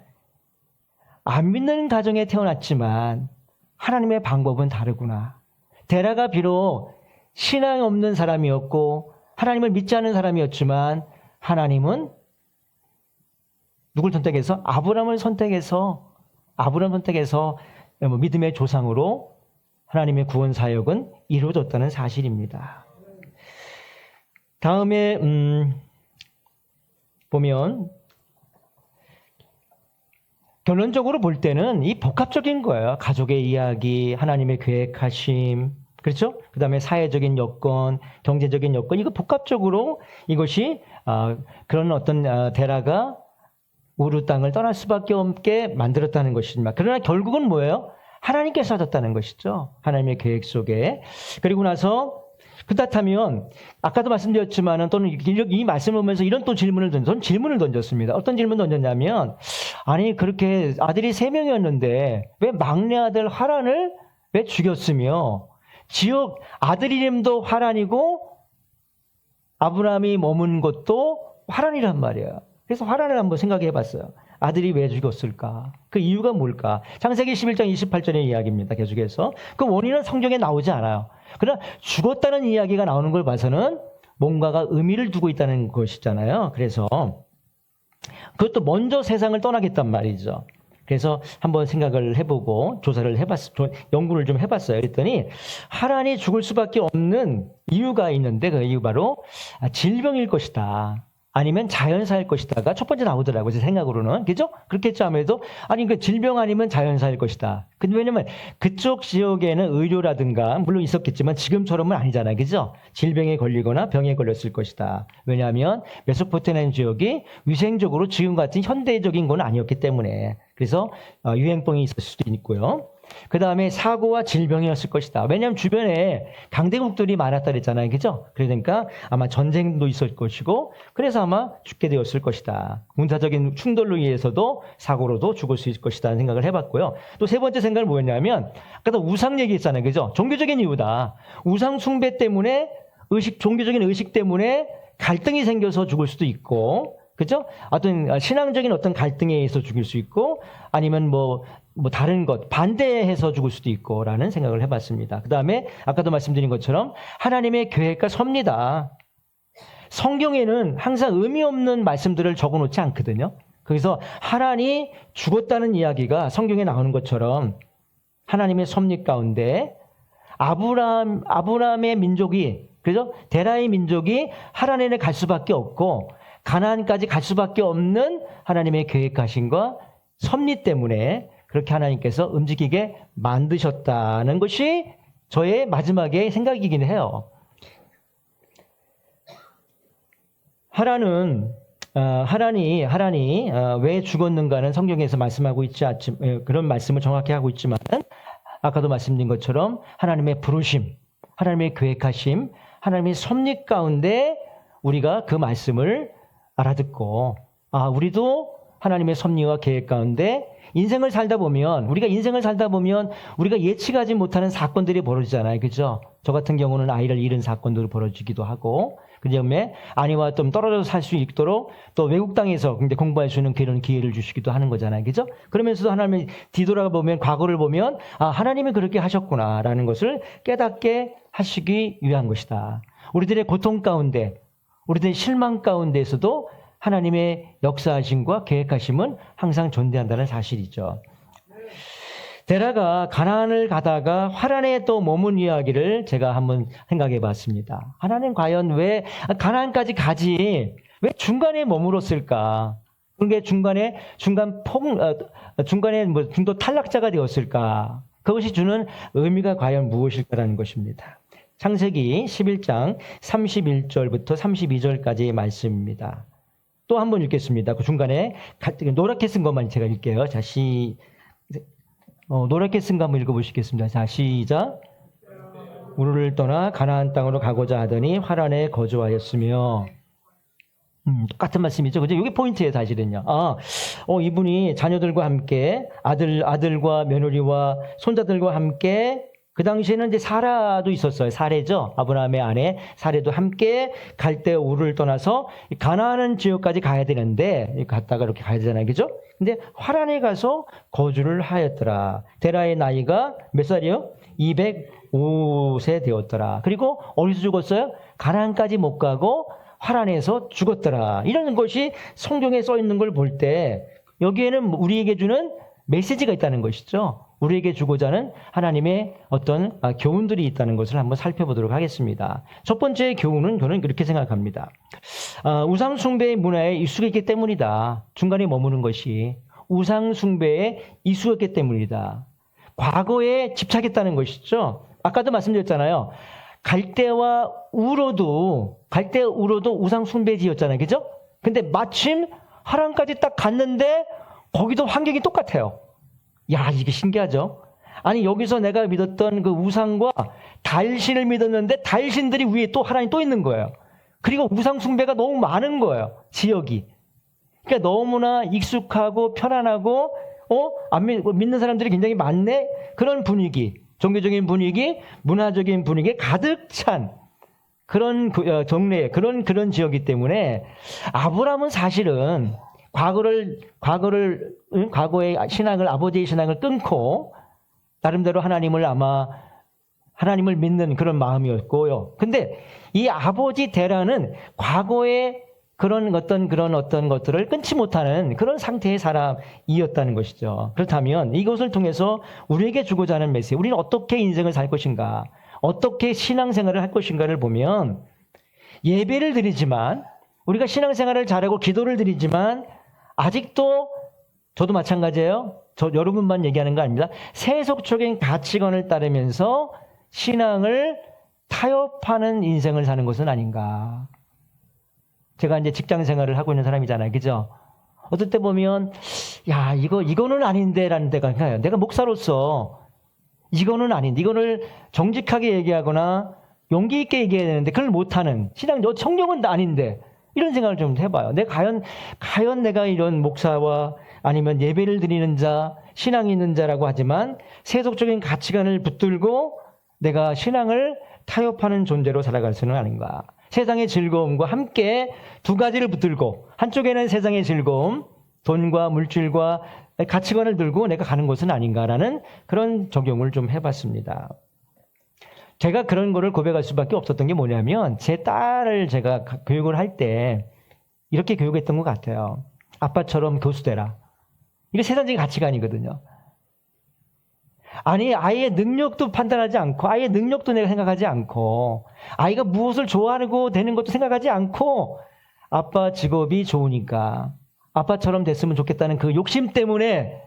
안 믿는 가정에 태어났지만 하나님의 방법은 다르구나. 데라가 비록 신앙이 없는 사람이었고 하나님을 믿지 않는 사람이었지만 하나님은 누굴 선택해서? 아브라함을 선택해서 믿음의 조상으로 하나님의 구원 사역은 이루어졌다는 사실입니다. 다음에 보면 결론적으로 볼 때는 이 복합적인 거예요. 가족의 이야기, 하나님의 계획하심, 그렇죠? 그 다음에 사회적인 여건, 경제적인 여건, 이거 복합적으로 이것이 그런 어떤 데라가 우르 땅을 떠날 수밖에 없게 만들었다는 것입니다. 그러나 결국은 뭐예요? 하나님께서 하셨다는 것이죠. 하나님의 계획 속에. 그리고 나서 그렇다면 아까도 말씀드렸지만은 또는 이 말씀을 보면서 이런 또 질문을 던졌습니다. 어떤 질문 던졌냐면 아니 그렇게 아들이 3명이었는데 왜 막내 아들 하란을 왜 죽였으며 지역 아들 이름도 하란이고 아브라함이 머문 곳도 하란이란 말이에요. 그래서 하란을 한번 생각해 봤어요. 아들이 왜 죽었을까? 그 이유가 뭘까? 창세기 11장 28절의 이야기입니다. 계속해서. 그 원인은 성경에 나오지 않아요. 그러나 죽었다는 이야기가 나오는 걸 봐서는 뭔가가 의미를 두고 있다는 것이잖아요. 그래서 그것도 먼저 세상을 떠나겠단 말이죠. 그래서 한번 생각을 해보고 연구를 좀 해봤어요. 그랬더니 하란이 죽을 수밖에 없는 이유가 있는데 그 이유 바로 질병일 것이다. 아니면 자연사일 것이다가 첫 번째 나오더라고요. 제 생각으로는. 그죠? 그렇겠죠. 아무래도. 아니, 그 질병 아니면 자연사일 것이다. 근데 왜냐면 그쪽 지역에는 의료라든가, 물론 있었겠지만 지금처럼은 아니잖아요. 그죠? 질병에 걸리거나 병에 걸렸을 것이다. 왜냐하면 메소포타미아 지역이 위생적으로 지금 같은 현대적인 건 아니었기 때문에. 그래서 유행병이 있을 수도 있고요. 그 다음에 사고와 질병이었을 것이다. 왜냐하면 주변에 강대국들이 많았다 그랬잖아요. 그죠? 그러니까 아마 전쟁도 있을 것이고, 그래서 아마 죽게 되었을 것이다. 군사적인 충돌로 의해서도 사고로도 죽을 수 있을 것이다 생각을 해봤고요. 또 세 번째 생각은 뭐였냐면, 아까도 우상 얘기했잖아요. 그죠? 종교적인 이유다. 우상 숭배 때문에, 종교적인 의식 때문에 갈등이 생겨서 죽을 수도 있고, 그죠? 어떤 신앙적인 어떤 갈등에 의해서 죽일 수 있고, 아니면 뭐 다른 것, 반대해서 죽을 수도 있고, 라는 생각을 해봤습니다. 그 다음에, 아까도 말씀드린 것처럼, 하나님의 계획과 섭니다. 성경에는 항상 의미 없는 말씀들을 적어 놓지 않거든요. 그래서 하란이 죽었다는 이야기가 성경에 나오는 것처럼, 하나님의 섭리 가운데, 아브라함의 민족이, 그죠? 데라의 민족이 하란에 갈 수밖에 없고, 가나안까지 갈 수밖에 없는 하나님의 계획하심과 섭리 때문에 그렇게 하나님께서 움직이게 만드셨다는 것이 저의 마지막의 생각이긴 해요. 하란이 왜 죽었는가는 성경에서 말씀하고 있지 않지만, 그런 말씀을 정확히 하고 있지만, 아까도 말씀드린 것처럼 하나님의 부르심, 하나님의 계획하심, 하나님의 섭리 가운데 우리가 그 말씀을 알아듣고, 우리도 하나님의 섭리와 계획 가운데 우리가 인생을 살다 보면 우리가 예측하지 못하는 사건들이 벌어지잖아요. 그죠? 저 같은 경우는 아이를 잃은 사건도 벌어지기도 하고, 그 다음에 아내와 좀 떨어져서 살 수 있도록 또 외국 땅에서 공부할 수 있는 그런 기회를 주시기도 하는 거잖아요. 그죠? 그러면서도 하나님이 뒤돌아보면, 과거를 보면, 하나님이 그렇게 하셨구나라는 것을 깨닫게 하시기 위한 것이다. 우리들의 고통 가운데, 우리들의 실망 가운데에서도 하나님의 역사하심과 계획하심은 항상 존재한다는 사실이죠. 데라가 가나안을 가다가 하란에 또 머문 이야기를 제가 한번 생각해 봤습니다. 하나님 과연 왜 가나안까지 가지? 왜 중간에 머물었을까? 그게 중간에 중도 탈락자가 되었을까? 그것이 주는 의미가 과연 무엇일까라는 것입니다. 창세기 11장 31절부터 32절까지의 말씀입니다. 또 한 번 읽겠습니다. 그 중간에 노랗게 쓴 것만 제가 읽게요. 자, 노랗게 쓴 거 한번 읽어보시겠습니다. 자, 시작. 우르를 떠나 가나안 땅으로 가고자 하더니 하란에 거주하였으며, 똑같은 말씀이죠. 그죠? 이게 포인트예요, 사실은요. 이분이 자녀들과 함께 아들과 며느리와 손자들과 함께, 그 당시에는 이제 사라도 있었어요. 사레죠. 아브라함의 아내 사레도 함께 갈대 우르를 떠나서 가나안 지역까지 가야 되는데, 갔다가 이렇게 가야 되잖아요. 그죠? 근데 하란에 가서 거주를 하였더라. 데라의 나이가 몇 살이요? 205세 되었더라. 그리고 어디서 죽었어요? 가나안까지 못 가고 하란에서 죽었더라. 이런 것이 성경에 써 있는 걸 볼 때, 여기에는 우리에게 주는 메시지가 있다는 것이죠. 우리에게 주고자 하는 하나님의 어떤 교훈들이 있다는 것을 한번 살펴보도록 하겠습니다. 첫 번째 교훈은 저는 그렇게 생각합니다. 우상 숭배의 문화에 익숙했기 때문이다. 중간에 머무는 것이 우상 숭배에 익숙했기 때문이다. 과거에 집착했다는 것이죠. 아까도 말씀드렸잖아요. 갈대와 우로도 우상 숭배지였잖아요. 그죠? 근데 마침 하란까지 딱 갔는데 거기도 환경이 똑같아요. 야, 이게 신기하죠? 아니, 여기서 내가 믿었던 그 우상과 달신을 믿었는데 달신들이 위에 또 하나님 또 있는 거예요. 그리고 우상 숭배가 너무 많은 거예요. 지역이. 그러니까 너무나 익숙하고 편안하고 믿는 사람들이 굉장히 많네. 그런 분위기, 종교적인 분위기, 문화적인 분위기에 가득 찬 그런 동네, 그런 지역이기 때문에 아브라함은 사실은 과거의 신앙을, 아버지의 신앙을 끊고 나름대로 하나님을 믿는 그런 마음이었고요. 근데 이 아버지 데라는 과거의 그런 어떤 것들을 끊지 못하는 그런 상태의 사람이었다는 것이죠. 그렇다면 이것을 통해서 우리에게 주고자 하는 메시지, 우리는 어떻게 인생을 살 것인가, 어떻게 신앙생활을 할 것인가를 보면, 예배를 드리지만 우리가 신앙생활을 잘하고 기도를 드리지만 아직도 저도 마찬가지예요. 저 여러분만 얘기하는 거 아닙니다. 세속적인 가치관을 따르면서 신앙을 타협하는 인생을 사는 것은 아닌가. 제가 이제 직장 생활을 하고 있는 사람이잖아요. 그죠? 어떨 때 보면 야 이거는 아닌데 라는 데가 있나요? 내가 목사로서 이거는 아닌데 이거를 정직하게 얘기하거나 용기 있게 얘기해야 되는데 그걸 못하는 신앙 성경은 아닌데 이런 생각을 좀 해봐요. 내가 과연 내가 이런 목사와 아니면 예배를 드리는 자, 신앙이 있는 자라고 하지만 세속적인 가치관을 붙들고 내가 신앙을 타협하는 존재로 살아갈 수는 아닌가. 세상의 즐거움과 함께 두 가지를 붙들고 한쪽에는 세상의 즐거움, 돈과 물질과 가치관을 들고 내가 가는 것은 아닌가라는 그런 적용을 좀 해봤습니다. 제가 그런 거를 고백할 수밖에 없었던 게 뭐냐면 제 딸을 제가 교육을 할 때 이렇게 교육했던 것 같아요. 아빠처럼 교수 되라. 이게 세상적인 가치관이거든요. 아니 아이의 능력도 판단하지 않고 아이의 능력도 내가 생각하지 않고 아이가 무엇을 좋아하고 되는 것도 생각하지 않고 아빠 직업이 좋으니까 아빠처럼 됐으면 좋겠다는 그 욕심 때문에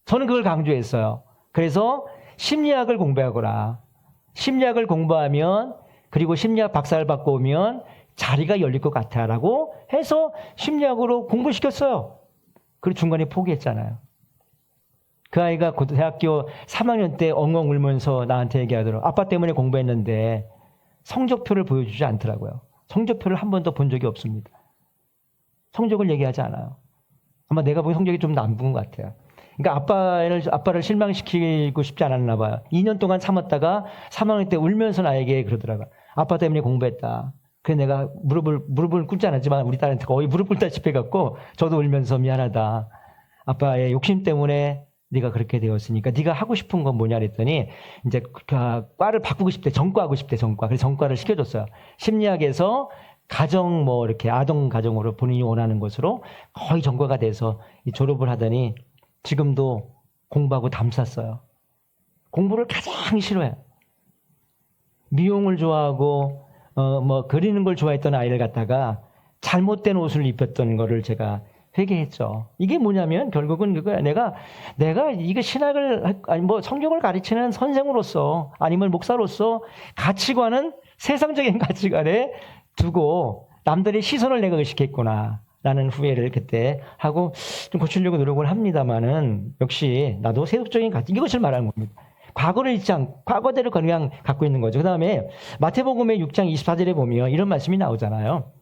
저는 그걸 강조했어요. 그래서 심리학을 공부하거라. 심리학을 공부하면 그리고 심리학 박사를 받고 오면 자리가 열릴 것 같아라고 해서 심리학으로 공부시켰어요. 그리고 중간에 포기했잖아요. 그 아이가 대학교 3학년 때 엉엉 울면서 나한테 얘기하더라고요. 아빠 때문에 공부했는데 성적표를 보여주지 않더라고요. 성적표를 한 번도 본 적이 없습니다. 성적을 얘기하지 않아요. 아마 내가 보기엔 성적이 좀 나쁜 것 같아요. 그러니까 아빠를 실망시키고 싶지 않았나 봐요. 2년 동안 참았다가 3학년 때 울면서 나에게 그러더라고요. 아빠 때문에 공부했다. 그래서 내가 무릎을 꿇지 않았지만 우리 딸한테 거의 무릎 꿇다시피 해갖고 저도 울면서 미안하다. 아빠의 욕심 때문에 네가 그렇게 되었으니까 네가 하고 싶은 건 뭐냐 그랬더니 이제 과를 바꾸고 싶대. 전과하고 싶대. 전과. 그래서 전과를 시켜줬어요. 심리학에서 가정 이렇게 아동 가정으로 본인이 원하는 것으로 거의 전과가 돼서 졸업을 하더니 지금도 공부하고 담쌌어요. 공부를 가장 싫어해요. 미용을 좋아하고 그리는 걸 좋아했던 아이를 갖다가 잘못된 옷을 입혔던 거를 제가 회개했죠. 이게 뭐냐면 결국은 그거야. 내가 이게 신학을 아니 성경을 가르치는 선생으로서 아니면 목사로서 가치관은 세상적인 가치관에 두고 남들의 시선을 내가 의식했구나. 라는 후회를 그때 하고 좀 고치려고 노력을 합니다만은 역시 나도 세속적인 가치 이것을 말하는 겁니다. 과거를 잊지 않고 과거대로 그냥 갖고 있는 거죠. 그 다음에 마태복음의 6장 24절에 보면 이런 말씀이 나오잖아요.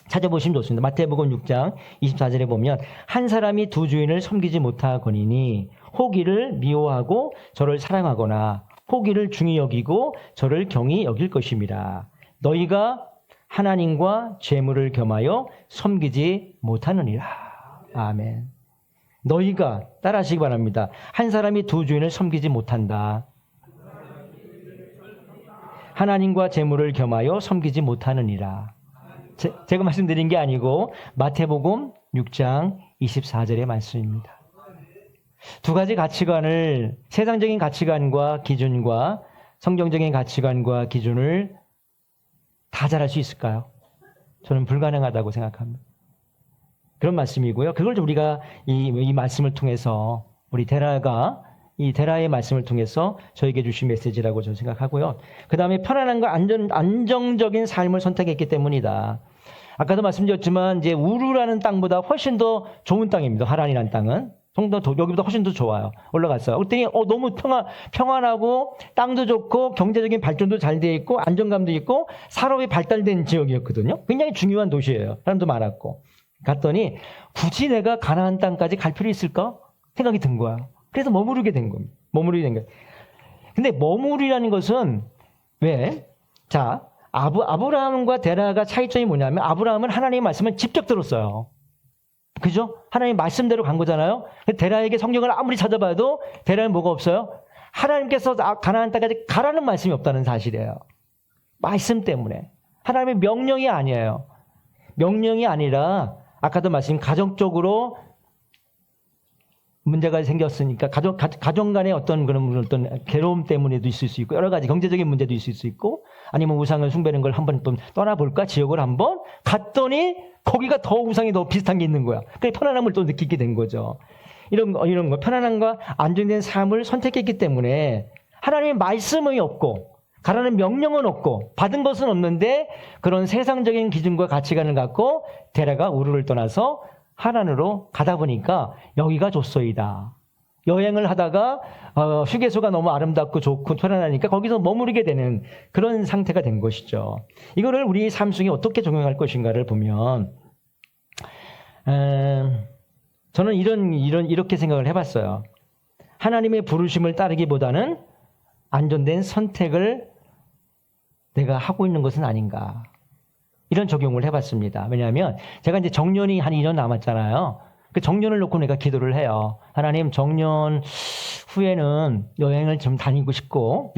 찾아보시면 좋습니다. 마태복음 6장 24절에 보면 한 사람이 두 주인을 섬기지 못하거니니 혹이를 미워하고 저를 사랑하거나 혹이를 중히 여기고 저를 경히 여길 것입니다. 너희가 하나님과 재물을 겸하여 섬기지 못하느니라. 아멘. 너희가 따라하시기 바랍니다. 한 사람이 두 주인을 섬기지 못한다. 하나님과 재물을 겸하여 섬기지 못하느니라. 제가 말씀드린 게 아니고 마태복음 6장 24절의 말씀입니다. 두 가지 가치관을 세상적인 가치관과 기준과 성경적인 가치관과 기준을 다 잘할 수 있을까요? 저는 불가능하다고 생각합니다. 그런 말씀이고요. 그걸 우리가 이 말씀을 통해서 우리 이 데라의 말씀을 통해서 저에게 주신 메시지라고 저는 생각하고요. 그 다음에 편안함과 안정적인 삶을 선택했기 때문이다. 아까도 말씀드렸지만 이제 우르라는 땅보다 훨씬 더 좋은 땅입니다. 하란이라는 땅은. 여기보다 훨씬 더 좋아요. 올라갔어요. 그랬더니 너무 평안하고 땅도 좋고 경제적인 발전도 잘 돼 있고 안정감도 있고 산업이 발달된 지역이었거든요. 굉장히 중요한 도시예요. 사람도 많았고. 갔더니 굳이 내가 가나안 땅까지 갈 필요 있을까? 생각이 든 거야. 그래서 머무르게 된 겁니다. 근데 머무리라는 것은 왜? 자, 아브라함과 데라가 차이점이 뭐냐면 아브라함은 하나님의 말씀을 직접 들었어요. 그죠? 하나님 말씀대로 간 거잖아요. 데라에게 성경을 아무리 찾아봐도 데라는 뭐가 없어요? 하나님께서 가나안 땅까지 가라는 말씀이 없다는 사실이에요. 말씀 때문에. 하나님의 명령이 아니에요. 명령이 아니라 아까도 말씀 가정적으로 문제가 생겼으니까 가정 간의 어떤 그런 어떤 괴로움 때문에도 있을 수 있고 여러 가지 경제적인 문제도 있을 수 있고 아니면 우상을 숭배하는 걸 한번 좀 떠나볼까 지역을 한번 갔더니 거기가 더 우상이 더 비슷한 게 있는 거야. 그 편안함을 또 느끼게 된 거죠. 이런 거 편안함과 안정된 삶을 선택했기 때문에 하나님의 말씀이 없고 가라는 명령은 없고 받은 것은 없는데 그런 세상적인 기준과 가치관을 갖고 데라가 우르를 떠나서 하란으로 가다 보니까 여기가 좋소이다. 여행을 하다가 휴게소가 너무 아름답고 좋고 편안하니까 거기서 머무르게 되는 그런 상태가 된 것이죠. 이거를 우리 삶 속에 어떻게 적용할 것인가를 보면 저는 이렇게 생각을 해봤어요. 하나님의 부르심을 따르기보다는 안전된 선택을 내가 하고 있는 것은 아닌가. 이런 적용을 해봤습니다. 왜냐하면 제가 이제 정년이 한 2년 남았잖아요. 그 정년을 놓고 내가 기도를 해요. 하나님, 정년 후에는 여행을 좀 다니고 싶고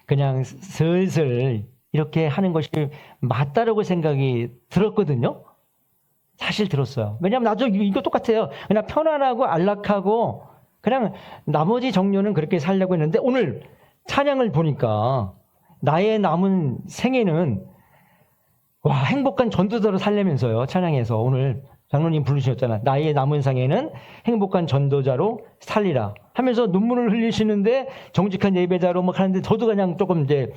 그냥 슬슬 이렇게 하는 것이 맞다라고 생각이 들었거든요. 사실 들었어요. 왜냐하면 나도 이거 똑같아요. 그냥 편안하고 안락하고 그냥 나머지 정년은 그렇게 살려고 했는데 오늘 찬양을 보니까 나의 남은 생애는 행복한 전도자로 살려면서요. 찬양에서 오늘 장로님 부르셨잖아. 나의 남은 생애는 행복한 전도자로 살리라 하면서 눈물을 흘리시는데 정직한 예배자로 막 하는데 저도 그냥 조금 이제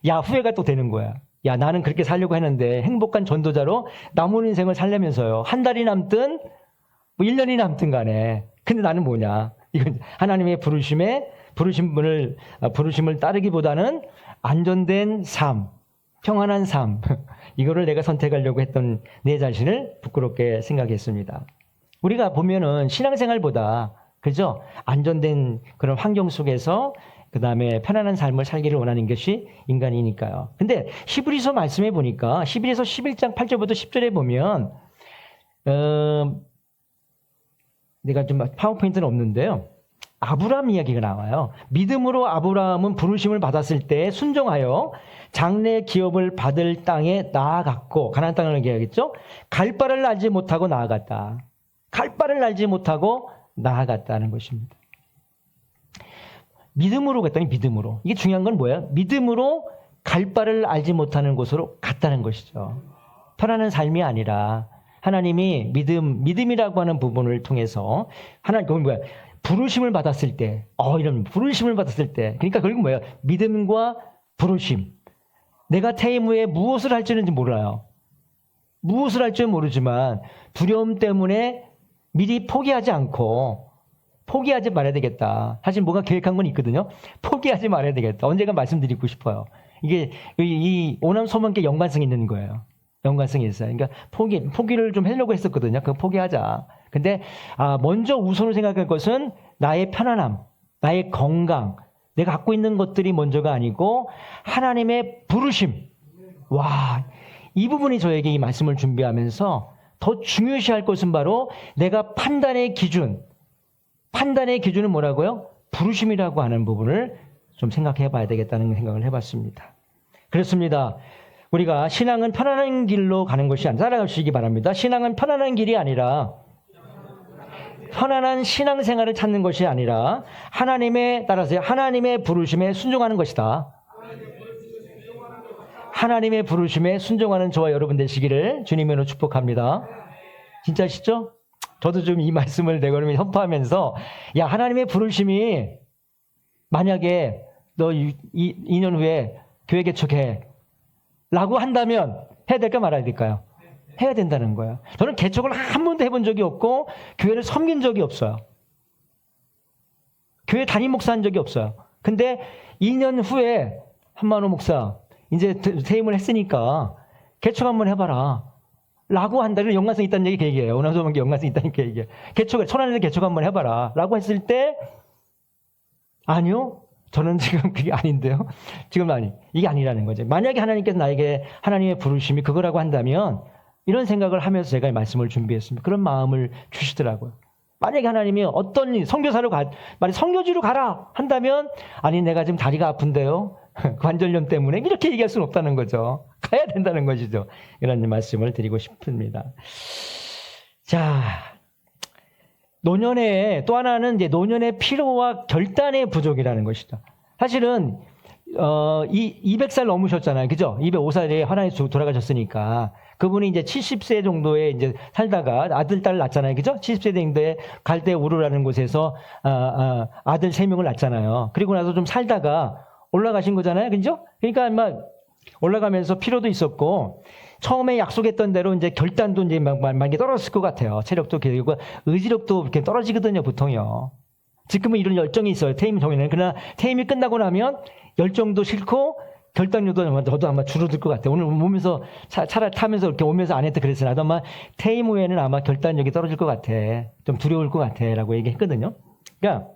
후회가 또 되는 거야. 나는 그렇게 살려고 했는데 행복한 전도자로 남은 인생을 살려면서요. 한 달이 남든 1년이 남든 간에 근데 나는 뭐냐. 이건 하나님의 부르심을 따르기보다는 안전된 삶, 평안한 삶, 이거를 내가 선택하려고 했던 내 자신을 부끄럽게 생각했습니다. 우리가 보면은 신앙생활보다, 그죠? 안전된 그런 환경 속에서 그 다음에 편안한 삶을 살기를 원하는 것이 인간이니까요. 근데 히브리서 말씀해 보니까, 히브리서 11장 8절부터 10절에 보면, 내가 좀 파워포인트는 없는데요. 아브라함 이야기가 나와요. 믿음으로 아브라함은 부르심을 받았을 때 순종하여 장래 기업을 받을 땅에 나아갔고, 가나안 땅을 얘기하겠죠? 갈 바를 알지 못하고 나아갔다. 갈 바를 알지 못하고 나아갔다는 것입니다. 믿음으로 갔더니 믿음으로. 이게 중요한 건 뭐예요? 믿음으로 갈 바를 알지 못하는 곳으로 갔다는 것이죠. 편안한 삶이 아니라 하나님이 믿음이라고 하는 부분을 통해서 그건 뭐야? 부르심을 받았을 때, 이런 부르심을 받았을 때, 그러니까 그게 뭐예요? 믿음과 부르심. 내가 퇴임 후에 무엇을 할지는 몰라요. 무엇을 할지 모르지만 두려움 때문에 미리 포기하지 말아야 되겠다. 사실 뭔가 계획한 건 있거든요. 포기하지 말아야 되겠다. 언젠가 말씀드리고 싶어요. 이게 이 오남 소망께 연관성이 있는 거예요. 연관성이 있어요. 그러니까 포기를 좀 하려고 했었거든요. 그거 포기하자. 근데 먼저 우선으로 생각할 것은 나의 편안함, 나의 건강, 내가 갖고 있는 것들이 먼저가 아니고 하나님의 부르심. 이 부분이 저에게 이 말씀을 준비하면서 더 중요시할 것은 바로 내가 판단의 기준은 뭐라고요? 부르심이라고 하는 부분을 좀 생각해 봐야 되겠다는 생각을 해봤습니다. 그렇습니다. 우리가 신앙은 편안한 길로 가는 것이 아니라, 따라가시기 바랍니다. 신앙은 편안한 길이 아니라, 편안한 신앙생활을 찾는 것이 아니라 하나님의 부르심에 순종하는 것이다. 하나님의 부르심에 순종하는 저와 여러분 되시기를 주님으로 축복합니다. 진짜시죠? 저도 좀 이 말씀을 내가 선포하면서 하나님의 부르심이 만약에 너 2년 후에 교회 개척해 라고 한다면 해야 될까 말아야 될까요? 해야 된다는 거예요. 저는 개척을 한 번도 해본 적이 없고 교회를 섬긴 적이 없어요. 교회 담임 목사 한 적이 없어요. 근데 2년 후에 한만호 목사 이제 퇴임을 했으니까 개척 한번 해봐라 라고 한다면 연관성 있다는 얘기예요. 오남소망교 연관성 있다는 얘기예요. 천안에서 개척 한번 해봐라 라고 했을 때 아니요. 저는 지금 그게 아닌데요. 이게 아니라는 거죠. 만약에 하나님께서 나에게 하나님의 부르심이 그거라고 한다면 이런 생각을 하면서 제가 이 말씀을 준비했습니다. 그런 마음을 주시더라고요. 만약에 하나님이 어떤 선교지로 가라 한다면 아니 내가 지금 다리가 아픈데요. 관절염 때문에 이렇게 얘기할 수는 없다는 거죠. 가야 된다는 것이죠. 이런 말씀을 드리고 싶습니다. 자, 노년의 또 하나는 이제 노년의 피로와 결단의 부족이라는 것이다. 사실은 200살 넘으셨잖아요. 그죠? 205살에 하나님 돌아가셨으니까. 그분이 이제 70세 정도에 이제 살다가 아들, 딸 낳잖아요. 그죠? 70세 정도에 갈대 우르라는 곳에서, 아들 3명을 낳잖아요. 그리고 나서 좀 살다가 올라가신 거잖아요. 그죠? 그러니까 아마 올라가면서 피로도 있었고, 처음에 약속했던 대로 이제 결단도 이제 많이 떨어졌을 것 같아요. 체력도 그리고 의지력도 이렇게 떨어지거든요, 보통요. 지금은 이런 열정이 있어요. 퇴임 전에는. 그러나 퇴임이 끝나고 나면 열정도 싫고 결단력도 저도 아마 줄어들 것 같아요. 오늘 오면서 차를 타면서 이렇게 오면서 아내한테 그랬어요. 나도 아마 퇴임 후에는 아마 결단력이 떨어질 것 같아. 좀 두려울 것 같아. 라고 얘기했거든요. 그러니까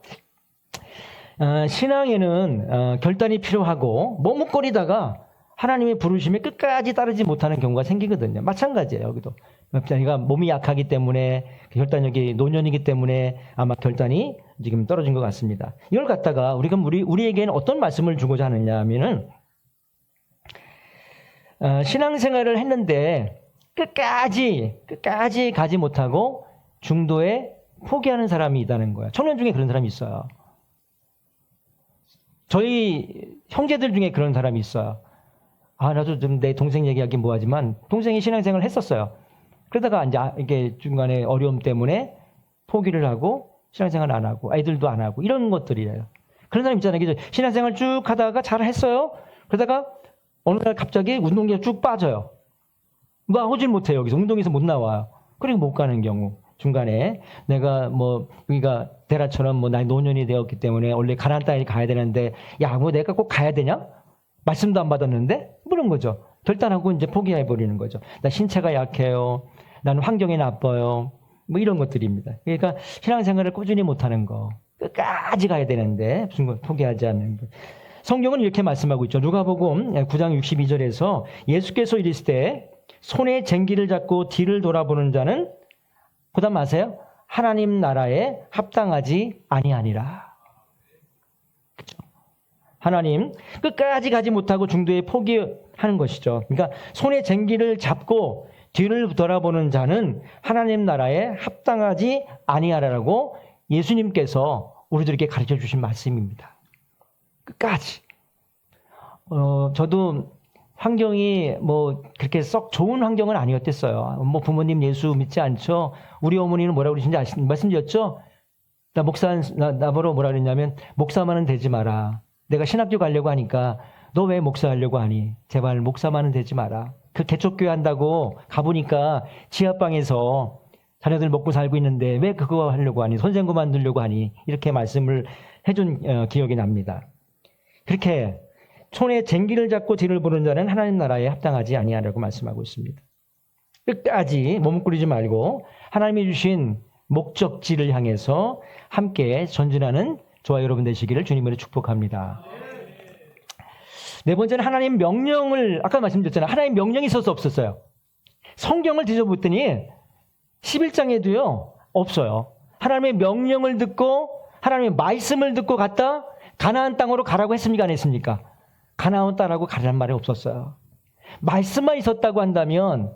신앙에는 결단이 필요하고 머뭇거리다가 하나님의 부르심에 끝까지 따르지 못하는 경우가 생기거든요. 마찬가지예요. 여기도. 자기가 몸이 약하기 때문에 결단력이 노년이기 때문에 아마 결단이 지금 떨어진 것 같습니다. 이걸 갖다가 우리에게는 어떤 말씀을 주고자 하느냐 하면은 신앙생활을 했는데 끝까지 가지 못하고 중도에 포기하는 사람이 있다는 거예요. 청년 중에 그런 사람이 있어요. 저희 형제들 중에 그런 사람이 있어요. 나도 좀 내 동생 얘기하기 뭐하지만 동생이 신앙생활을 했었어요. 그러다가 이제 이게 중간에 어려움 때문에 포기를 하고 신앙생활 안 하고 아이들도 안 하고 이런 것들이에요. 그런 사람 있잖아요. 그죠? 신앙생활 쭉 하다가 잘 했어요. 그러다가 어느 날 갑자기 운동기가 쭉 빠져요. 나오질 못해요. 여기서 운동에서 못 나와요. 그리고 못 가는 경우. 중간에 내가 여기가 데라처럼 나이 노년이 되었기 때문에 원래 가나안 땅에 가야 되는데 내가 꼭 가야 되냐? 말씀도 안 받았는데? 그런 거죠. 결단하고 이제 포기해버리는 거죠. 나 신체가 약해요. 나는 환경이 나빠요. 이런 것들입니다. 그러니까 신앙생활을 꾸준히 못하는 거. 끝까지 가야 되는데 무슨 거 포기하지 않는 거. 성경은 이렇게 말씀하고 있죠. 누가복음 9장 62절에서 예수께서 이르시되 손에 쟁기를 잡고 뒤를 돌아보는 자는 그다음 아세요? 하나님 나라에 합당하지 아니하니라. 그렇죠? 하나님 끝까지 가지 못하고 중도에 포기하는 것이죠. 그러니까 손에 쟁기를 잡고 뒤를 돌아보는 자는 하나님 나라에 합당하지 아니하라라고 예수님께서 우리들에게 가르쳐 주신 말씀입니다. 끝까지. 저도 환경이 그렇게 썩 좋은 환경은 아니었댔어요. 부모님 예수 믿지 않죠? 우리 어머니는 뭐라고 그러신지 말씀드렸죠? 나보러 뭐라 그랬냐면, 목사만은 되지 마라. 내가 신학교 가려고 하니까, 너 왜 목사 하려고 하니? 제발 목사만은 되지 마라. 그 개척교회 한다고 가보니까 지하방에서 자녀들 먹고 살고 있는데 왜 그거 하려고 하니? 선생님 만들려고 하니? 이렇게 말씀을 해준 기억이 납니다. 그렇게 손에 쟁기를 잡고 뒤를 보는 자는 하나님 나라에 합당하지 아니하라고 말씀하고 있습니다. 끝까지 머뭇거리지 말고 하나님이 주신 목적지를 향해서 함께 전진하는 저와 여러분 되시기를 주님으로 축복합니다. 네 번째는 하나님 명령을, 아까 말씀드렸잖아요. 하나님 명령이 있어서 없었어요. 성경을 뒤져봤더니 11장에도요 없어요. 하나님의 명령을 듣고 하나님의 말씀을 듣고 갔다 가나안 땅으로 가라고 했습니까? 안 했습니까? 가나안 땅으로 가라는 말이 없었어요. 말씀만 있었다고 한다면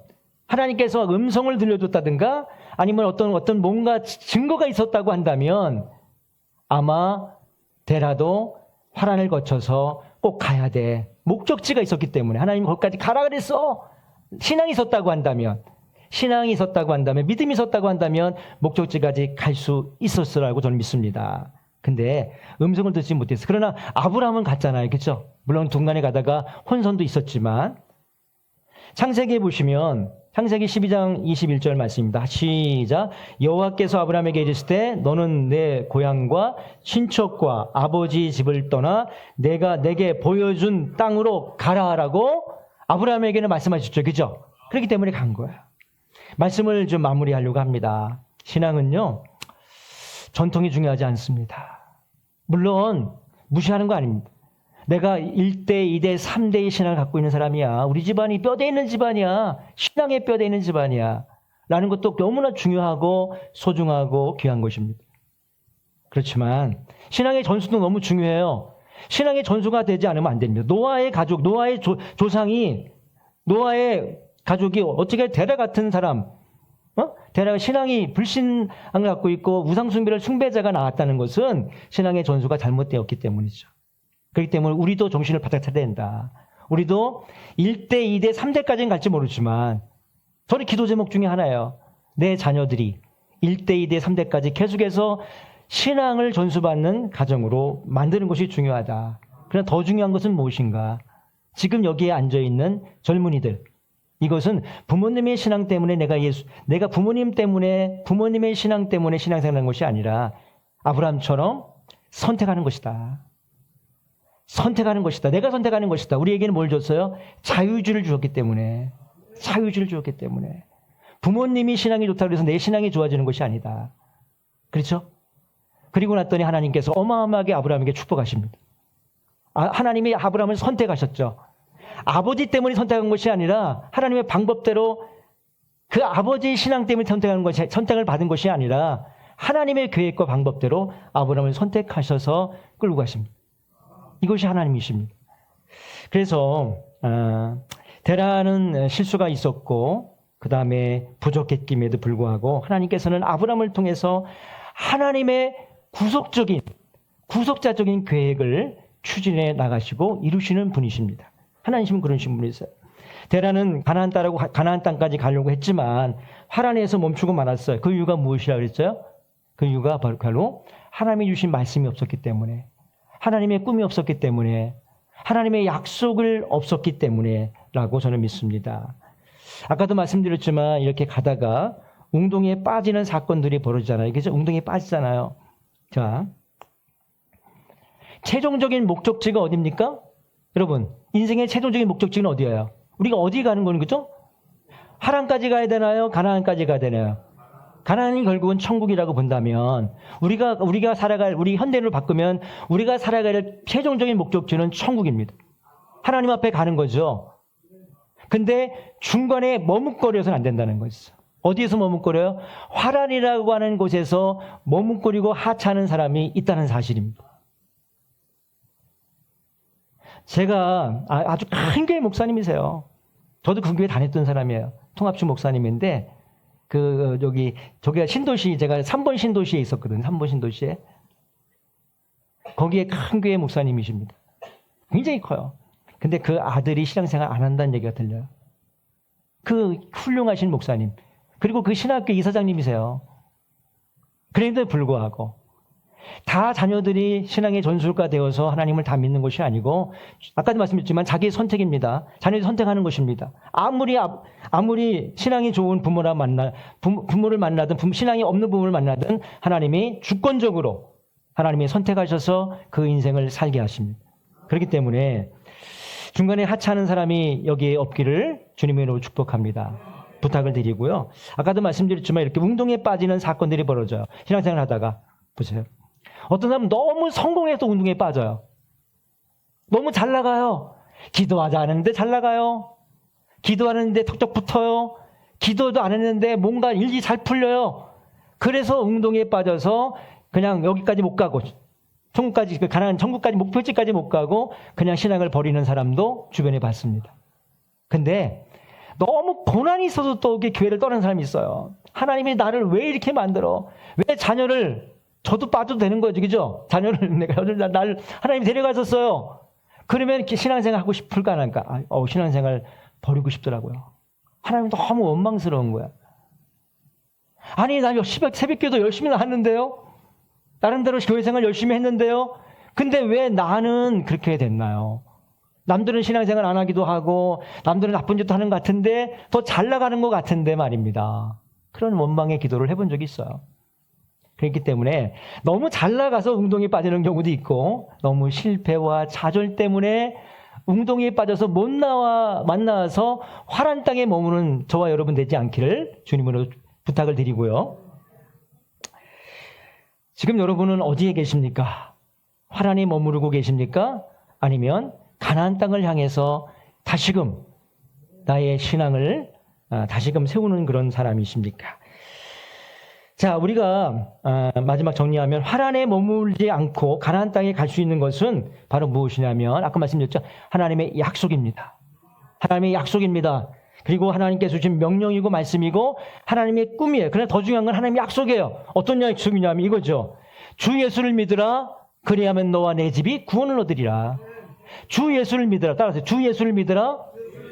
하나님께서 음성을 들려줬다든가 아니면 어떤 뭔가 증거가 있었다고 한다면 아마 데라도 화란을 거쳐서 꼭 가야 돼. 목적지가 있었기 때문에 하나님 거기까지 가라 그랬어. 신앙이 있었다고 한다면 믿음이 있었다고 한다면 목적지까지 갈 수 있었으라고 저는 믿습니다. 근데 음성을 듣지 못했어요. 그러나 아브라함은 갔잖아요. 그렇죠? 물론 중간에 가다가 혼선도 있었지만 창세기에 보시면 창세기 12장 21절 말씀입니다. 시작. 여호와께서 아브라함에게 이르실 때 너는 내 고향과 친척과 아버지 집을 떠나 내가 내게 보여준 땅으로 가라라고 아브라함에게는 말씀하셨죠. 그죠? 그렇기 때문에 간 거예요. 말씀을 좀 마무리하려고 합니다. 신앙은요, 전통이 중요하지 않습니다. 물론 무시하는 거 아닙니다. 내가 1대, 2대, 3대의 신앙을 갖고 있는 사람이야. 우리 집안이 뼈대 있는 집안이야. 신앙의 뼈대 있는 집안이야. 라는 것도 너무나 중요하고 소중하고 귀한 것입니다. 그렇지만 신앙의 전수도 너무 중요해요. 신앙의 전수가 되지 않으면 안 됩니다. 노아의 가족, 노아의 조상이, 노아의 가족이 어떻게 데라 같은 사람, 테라가 신앙이 불신앙을 갖고 있고 우상숭배를 숭배자가 나왔다는 것은 신앙의 전수가 잘못되었기 때문이죠. 그렇기 때문에 우리도 정신을 바짝 차려야 된다. 우리도 1대, 2대, 3대까지는 갈지 모르지만 저는 기도 제목 중에 하나예요. 내 자녀들이 1대, 2대, 3대까지 계속해서 신앙을 전수받는 가정으로 만드는 것이 중요하다. 그러나 더 중요한 것은 무엇인가? 지금 여기에 앉아있는 젊은이들, 이것은 부모님의 신앙 때문에 내가 부모님 때문에, 부모님의 신앙 때문에 신앙생활하는 것이 아니라 아브라함처럼 선택하는 것이다. 선택하는 것이다. 내가 선택하는 것이다. 우리에게는 뭘 줬어요? 자유주의를 주었기 때문에. 자유주의를 주었기 때문에. 부모님이 신앙이 좋다고 해서 내 신앙이 좋아지는 것이 아니다. 그렇죠? 그리고 났더니 하나님께서 어마어마하게 아브라함에게 축복하십니다. 하나님이 아브라함을 선택하셨죠. 아버지 때문에 선택한 것이 아니라 하나님의 방법대로 그 아버지의 신앙 때문에 선택을 받은 것이 아니라 하나님의 계획과 방법대로 아브라함을 선택하셔서 끌고 가십니다. 이것이 하나님이십니다. 그래서 데라는 실수가 있었고 그 다음에 부족했임에도 불구하고 하나님께서는 아브라함을 통해서 하나님의 구속자적인 계획을 추진해 나가시고 이루시는 분이십니다. 하나님은 그러신 분이세요. 데라는 가나안 땅까지 가려고 했지만 하란에서 멈추고 말았어요. 그 이유가 무엇이라고 그랬어요? 그 이유가 바로 하나님이 주신 말씀이 없었기 때문에, 하나님의 꿈이 없었기 때문에, 하나님의 약속을 없었기 때문에 라고 저는 믿습니다. 아까도 말씀드렸지만 이렇게 가다가 웅동에 빠지는 사건들이 벌어지잖아요. 그래서 웅동에 빠지잖아요. 자, 최종적인 목적지가 어디입니까? 여러분, 인생의 최종적인 목적지는 어디예요? 우리가 어디 가는 거는 거죠? 하란까지 가야 되나요? 가나안까지 가야 되나요? 가나안이 결국은 천국이라고 본다면 우리가 살아갈, 우리 현대인으로 바꾸면 우리가 살아갈 최종적인 목적지는 천국입니다. 하나님 앞에 가는 거죠. 근데 중간에 머뭇거려서는 안 된다는 거죠. 어디에서 머뭇거려요? 화란이라고 하는 곳에서 머뭇거리고 하찮은 사람이 있다는 사실입니다. 제가 아주 큰 교회 목사님이세요. 저도 그 교회 다녔던 사람이에요. 통합주 목사님인데 저기가 신도시, 제가 3번 신도시에 있었거든요. 3번 신도시에. 거기에 큰 교회 목사님이십니다. 굉장히 커요. 근데 그 아들이 신앙생활 안 한다는 얘기가 들려요. 그 훌륭하신 목사님. 그리고 그 신학교 이사장님이세요. 그런데도 불구하고 다 자녀들이 신앙의 전술가 되어서 하나님을 다 믿는 것이 아니고, 아까도 말씀드렸지만 자기의 선택입니다. 자녀들이 선택하는 것입니다. 아무리 신앙이 좋은 부모를 만나든 신앙이 없는 부모를 만나든 하나님이 주권적으로 하나님이 선택하셔서 그 인생을 살게 하십니다. 그렇기 때문에 중간에 하찮은 사람이 여기에 없기를 주님의 이름으로 축복합니다. 부탁을 드리고요. 아까도 말씀드렸지만 이렇게 운동에 빠지는 사건들이 벌어져요. 신앙생활 하다가 보세요. 어떤 사람은 너무 성공해서 운동에 빠져요. 너무 잘 나가요. 기도하지 않았는데 잘 나가요. 기도하는데 턱턱 붙어요. 기도도 안 했는데 뭔가 일이 잘 풀려요. 그래서 운동에 빠져서 그냥 여기까지 못 가고 천국까지, 가나안 천국까지, 목표지까지 못 가고 그냥 신앙을 버리는 사람도 주변에 봤습니다. 근데 너무 고난이 있어서 또 이렇게 교회를 떠나는 사람이 있어요. 하나님이 나를 왜 이렇게 만들어? 왜 자녀를, 저도 빠져도 되는 거죠, 그죠? 자녀를 날 하나님이 데려가셨어요. 그러면 이렇게 신앙생활 하고 싶을까 안 할까? 신앙생활 버리고 싶더라고요. 하나님 너무 원망스러운 거야. 아니, 나 새벽기도 열심히 나왔는데요. 나름대로 교회생활 열심히 했는데요. 근데 왜 나는 그렇게 됐나요? 남들은 신앙생활 안 하기도 하고 남들은 나쁜 짓도 하는 것 같은데 더 잘 나가는 것 같은데 말입니다. 그런 원망의 기도를 해본 적이 있어요. 그렇기 때문에 너무 잘 나가서 웅동에 빠지는 경우도 있고, 너무 실패와 좌절 때문에 웅동에 빠져서 못 나와서 화란 땅에 머무는 저와 여러분 되지 않기를 주님으로 부탁을 드리고요. 지금 여러분은 어디에 계십니까? 화란에 머무르고 계십니까? 아니면 가나안 땅을 향해서 다시금 나의 신앙을 다시금 세우는 그런 사람이십니까? 자, 우리가 마지막 정리하면 화란에 머물지 않고 가나안 땅에 갈 수 있는 것은 바로 무엇이냐면, 아까 말씀드렸죠. 하나님의 약속입니다. 하나님의 약속입니다. 그리고 하나님께서 주신 명령이고 말씀이고 하나님의 꿈이에요. 그러나 더 중요한 건 하나님의 약속이에요. 어떤 약속이냐면 이거죠. 주 예수를 믿으라. 그리하면 너와 내 집이 구원을 얻으리라. 주 예수를 믿으라. 따라서 주 예수를 믿으라.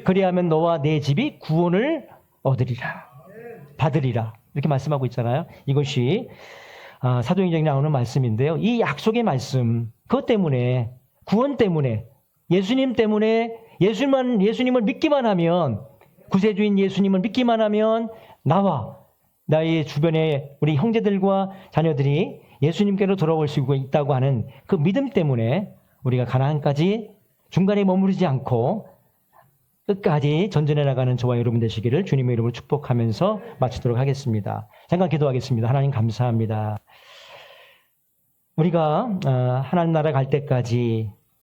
그리하면 너와 내 집이 구원을 얻으리라. 받으리라. 이렇게 말씀하고 있잖아요. 이것이 사도행전에 나오는 말씀인데요. 이 약속의 말씀, 그것 때문에, 구원 때문에, 예수님 때문에 예수님을 믿기만 하면, 구세주인 예수님을 믿기만 하면 나와 나의 주변에 우리 형제들과 자녀들이 예수님께로 돌아올 수 있다고 하는 그 믿음 때문에 우리가 가나안까지 중간에 머무르지 않고 끝까지 전진해 나가는 저와 여러분 되시기를 주님의 이름으로 축복하면서 마치도록 하겠습니다. 잠깐 기도하겠습니다. 하나님 감사합니다. 우리가 하나님 나라 갈 때까지